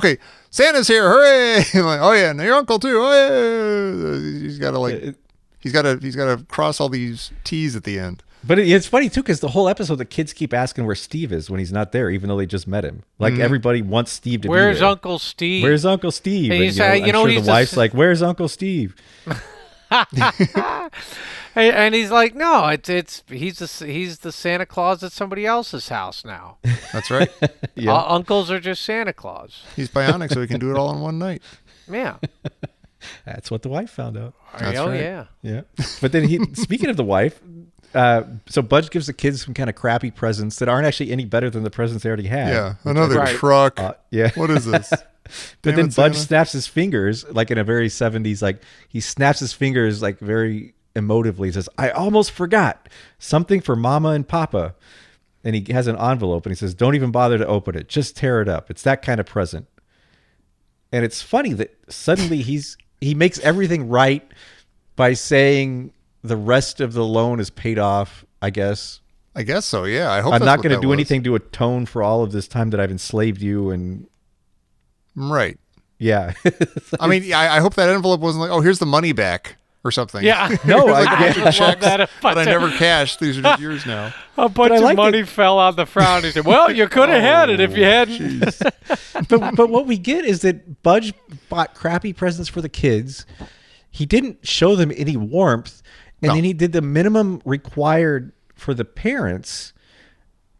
Santa's here, hooray! I'm like, oh yeah, and your uncle too. Oh yeah. He's got to like, he's got to cross all these T's at the end. But it's funny, too, because the whole episode, the kids keep asking where Steve is when he's not there, even though they just met him. Like, everybody wants Steve to be there. Where's Uncle Steve? Where's Uncle Steve? And I'm sure the wife's like, where's Uncle Steve? And he's like, no, he's the Santa Claus at somebody else's house now. That's right. Uncles are just Santa Claus. He's bionic, so he can do it all in one night. Yeah. That's what the wife found out. That's right. Yeah. But then speaking of the wife... so Budge gives the kids some kind of crappy presents that aren't actually any better than the presents they already had. Yeah, another truck. Yeah. What is this? But then Budge snaps his fingers, like in a very 70s, like he snaps his fingers like very emotively. He says, I almost forgot something for Mama and Papa. And he has an envelope and he says, don't even bother to open it. Just tear it up. It's that kind of present. And it's funny that suddenly he makes everything right by saying the rest of the loan is paid off, I guess. I guess so, yeah. I hope I'm not going to do anything to atone for all of this time that I've enslaved you. And right. Yeah. I mean, I hope that envelope wasn't like, oh, here's the money back or something. Yeah. No, like I checks that I never cashed. These are just yours now. A bunch of money fell on the front. He said, well, you could have had it if you hadn't. But what we get is that Budge bought crappy presents for the kids. He didn't show them any warmth. And then he did the minimum required for the parents.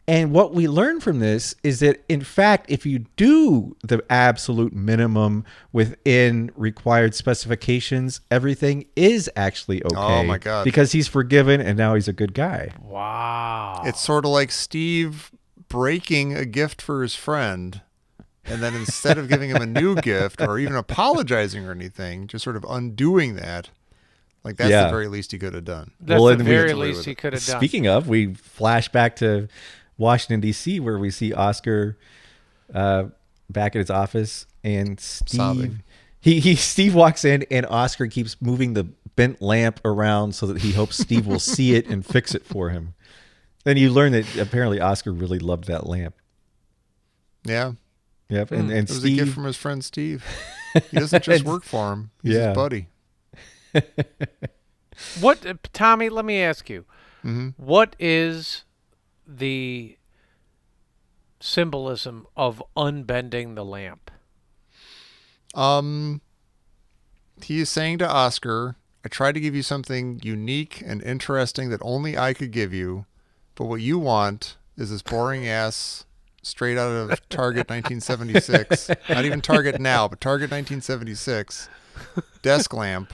And what we learn from this is that, in fact, if you do the absolute minimum within required specifications, everything is actually okay. Oh, my God. Because he's forgiven and now he's a good guy. Wow. It's sort of like Steve breaking a gift for his friend. And then instead of giving him a new gift or even apologizing or anything, just sort of undoing that. Like, that's the very least he could have done. That's the very least he could have done. Speaking of, we flash back to Washington, D.C., where we see Oscar back at his office, and Steve Steve walks in, and Oscar keeps moving the bent lamp around so that he hopes Steve will see it and fix it for him. Then you learn that apparently Oscar really loved that lamp. Yeah. Yep. And it was Steve, a gift from his friend Steve. He doesn't just work for him. He's his buddy. Tommy, let me ask you, what is the symbolism of unbending the lamp? He is saying to Oscar, I tried to give you something unique and interesting that only I could give you, but what you want is this boring ass straight out of Target 1976, not even Target now, but Target 1976 desk lamp.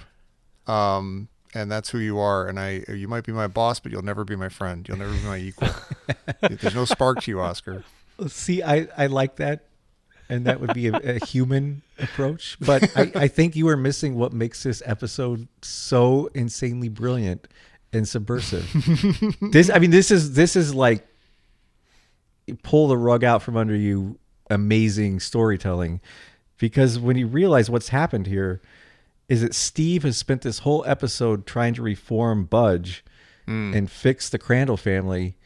And that's who you are. And you might be my boss, but you'll never be my friend. You'll never be my equal. There's no spark to you, Oscar. See, I like that. And that would be a human approach. But I think you are missing what makes this episode so insanely brilliant and subversive. This is like pull the rug out from under you, amazing storytelling. Because when you realize what's happened here, is that Steve has spent this whole episode trying to reform Budge and fix the Crandall family.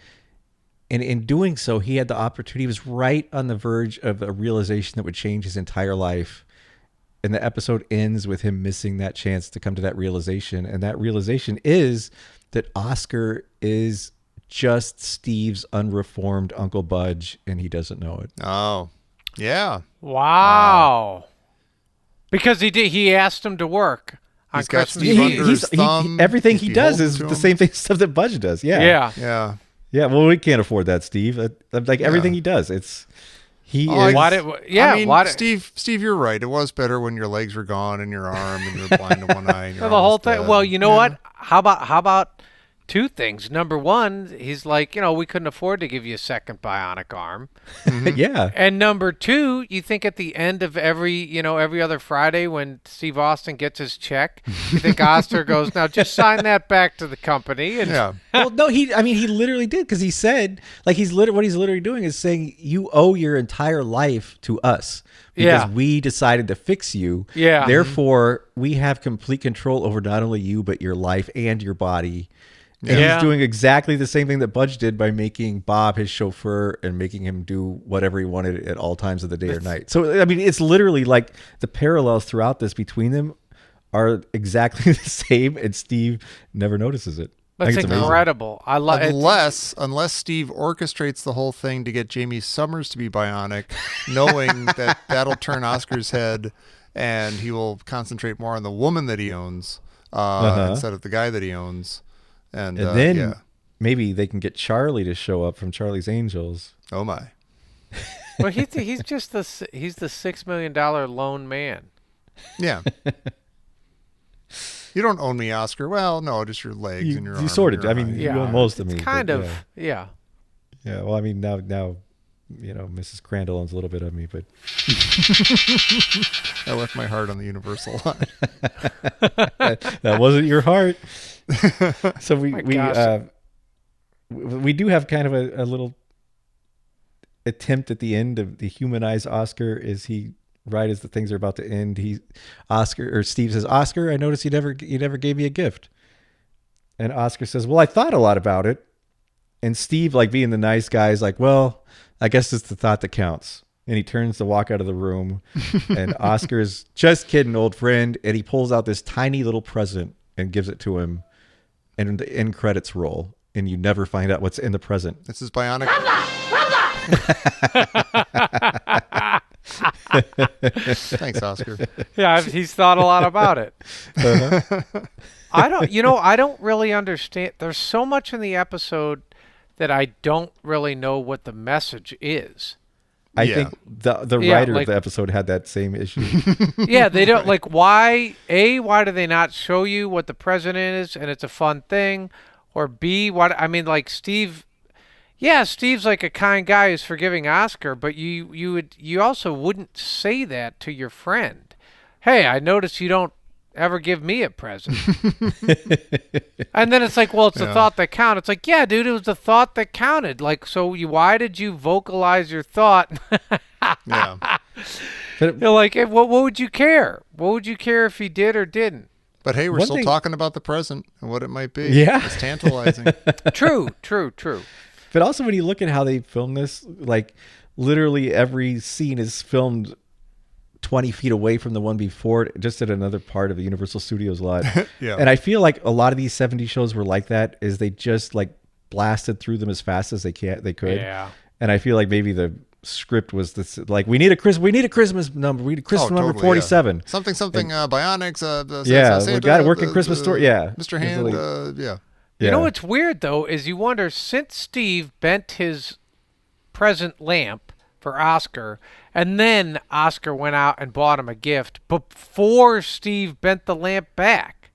And in doing so, he had the opportunity. He was right on the verge of a realization that would change his entire life. And the episode ends with him missing that chance to come to that realization. And that realization is that Oscar is just Steve's unreformed Uncle Budge, and he doesn't know it. Oh, yeah. Wow. Because he asked him to work on He's got Christmas. Steve under his thumb. Everything he does is the same thing stuff that Budge does. Yeah. Yeah. Yeah. Well, we can't afford that, Steve. Like everything he does, Steve, you're right. It was better when your legs were gone and your arm and you were blind in one eye. And the whole thing. Dead. Well, you know what? How about two things? Number one, he's like, we couldn't afford to give you a second bionic arm. Yeah. And number two, you think at the end of every other Friday when Steve Austin gets his check, you think Oscar goes, now just sign that back to the company. And Well, no, he literally did, because he said, like, what he's literally doing is saying, you owe your entire life to us. Because we decided to fix you. Yeah. Therefore, we have complete control over not only you, but your life and your body. And he's doing exactly the same thing that Budge did by making Bob his chauffeur and making him do whatever he wanted at all times of the day or night. So, it's literally like the parallels throughout this between them are exactly the same, and Steve never notices it. That's incredible. I love unless Steve orchestrates the whole thing to get Jamie Summers to be bionic, knowing that that'll turn Oscar's head and he will concentrate more on the woman that he owns instead of the guy that he owns. And then maybe they can get Charlie to show up from Charlie's Angels. Oh my! Well, he's just the $6 million lone man. Yeah. You don't own me, Oscar. Well, no, just your legs and your arm. You sort of. You own most of me. Kind of. Yeah. Yeah. Well, now Mrs. Crandall owns a little bit of me, but I left my heart on the universal line. that wasn't your heart. So we do have kind of a little attempt at the end of the humanize Oscar. Is he right as the things are about to end? Steve says, Oscar, I noticed you never gave me a gift. And Oscar says, well, I thought a lot about it. And Steve, like being the nice guy, is like, well, I guess it's the thought that counts. And he turns to walk out of the room. And Oscar's just kidding, old friend. And he pulls out this tiny little present and gives it to him. And the end credits roll. And you never find out what's in the present. This is Bionic. Thanks, Oscar. Yeah, he's thought a lot about it. Uh-huh. I don't really understand. There's so much in the episode that I don't really know what the message is. I think the writer of the episode had that same issue. Yeah, they don't like why do they not show you what the president is and it's a fun thing? Or B, Steve, Steve's like a kind guy who's forgiving Oscar, but you also wouldn't say that to your friend. Hey, I noticed you don't ever give me a present. And then it's like, well, it's the thought that counted. It's like, yeah, dude, it was the thought that counted. Like, so why did you vocalize your thought? Yeah. You're like, hey, what would you care? What would you care if he did or didn't? But hey, we're still talking about the present and what it might be. Yeah. It's tantalizing. True. But also when you look at how they film this, like literally every scene is filmed 20 feet away from the one before it, just at another part of the Universal Studios lot. Yeah. And I feel like a lot of these 70s shows were like that, is they just like blasted through them as fast as they could. Yeah. And I feel like maybe the script was this, like, we need a Christmas number. We need a Christmas number 47. Yeah. Something, Bionics. We got a working Christmas story. Yeah. Mr. Hand. Yeah. You know what's weird though is you wonder, since Steve bent his present lamp for Oscar, and then Oscar went out and bought him a gift before Steve bent the lamp back.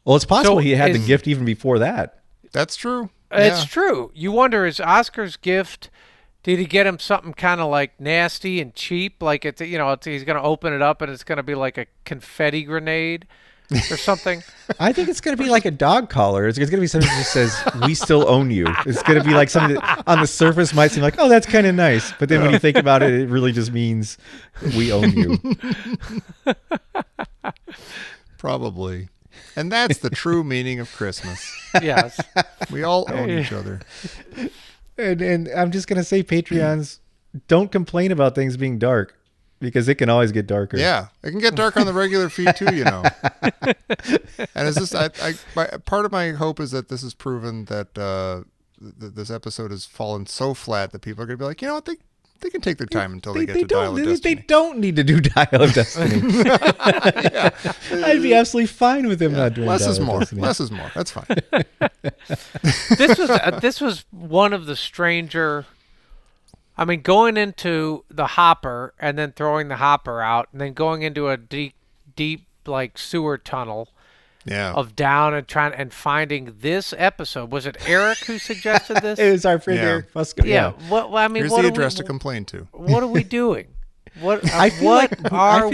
Well, it's possible he had the gift even before that. That's true. It's true. You wonder, is Oscar's gift, did he get him something kind of like nasty and cheap? Like he's going to open it up and it's going to be like a confetti grenade or something. I think it's going to be like a dog collar. It's going to be something that just says, we still own you. It's going to be like something that on the surface might seem like, oh, that's kind of nice. But then when you think about it, it really just means we own you. Probably. And that's the true meaning of Christmas. Yes. We all own each other. And I'm just going to say, Patreons, don't complain about things being dark, because it can always get darker. Yeah, it can get dark on the regular feed too, And it's just, part of my hope is that this has proven that this episode has fallen so flat that people are going to be like, you know what, they can take their time until they get to Dial of Destiny. They don't need to do Dial of Destiny. Yeah. I'd be absolutely fine with them not doing less Dial is of more. Destiny. Less is more. That's fine. This was one of the stranger. I mean, going into the hopper and then throwing the hopper out, and then going into a deep like sewer tunnel. Yeah. Of down and finding this episode. Was it Eric who suggested this? It was our friend Eric Fusco. Yeah. Here's the address to complain to. What are we doing? I feel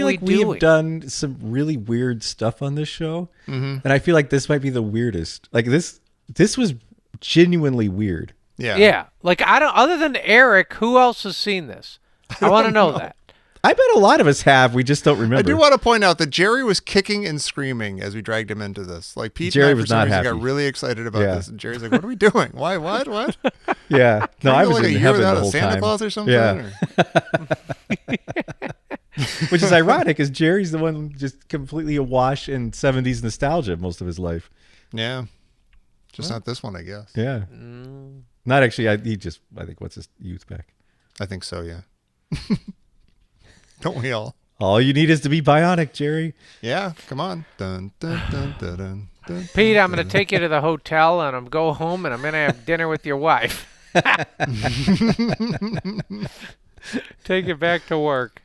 like we doing? have done some really weird stuff on this show, and I feel like this might be the weirdest. Like this was genuinely weird. Yeah. Yeah. Like other than Eric, who else has seen this? I want to know that. I bet a lot of us have. We just don't remember. I do want to point out that Jerry was kicking and screaming as we dragged him into this. Like Pete Jerry and I, was not happy. Got really excited about this, and Jerry's like, "What are we doing? Why? What? Yeah. No, I was like in a year heaven without the whole Santa time. Claus or something. Yeah. Which is ironic, because Jerry's the one just completely awash in 70s nostalgia most of his life. Yeah. Just not this one, I guess. Yeah. Not actually. I think what's his youth back. I think so. Yeah. Don't we all? All you need is to be bionic, Jerry. Yeah, come on. Dun, dun, dun, dun, dun, dun, Pete, I'm going to take you to the hotel, and I'm go home, and I'm going to have dinner with your wife. Take it back to work.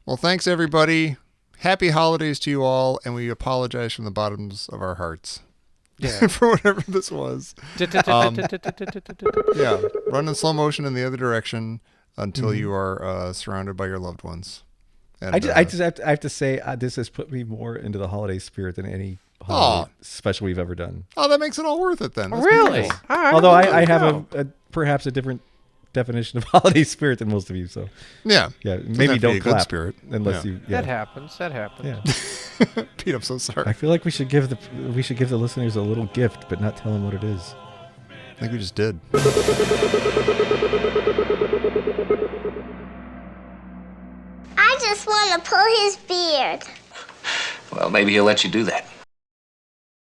Well, thanks, everybody. Happy holidays to you all, and we apologize from the bottoms of our hearts. for whatever this was. Yeah, run in slow motion in the other direction until you are surrounded by your loved ones. And, I have to say this has put me more into the holiday spirit than any holiday special we've ever done. Oh, that makes it all worth it then. That's really? beautiful. Although I have perhaps a different definition of holiday spirit than most of you. So yeah, maybe don't clap spirit unless you. Yeah. That happens. Yeah. Pete, I'm so sorry. I feel like we should give the listeners a little gift, but not tell them what it is. I think we just did. I just want to pull his beard. Well, maybe he'll let you do that.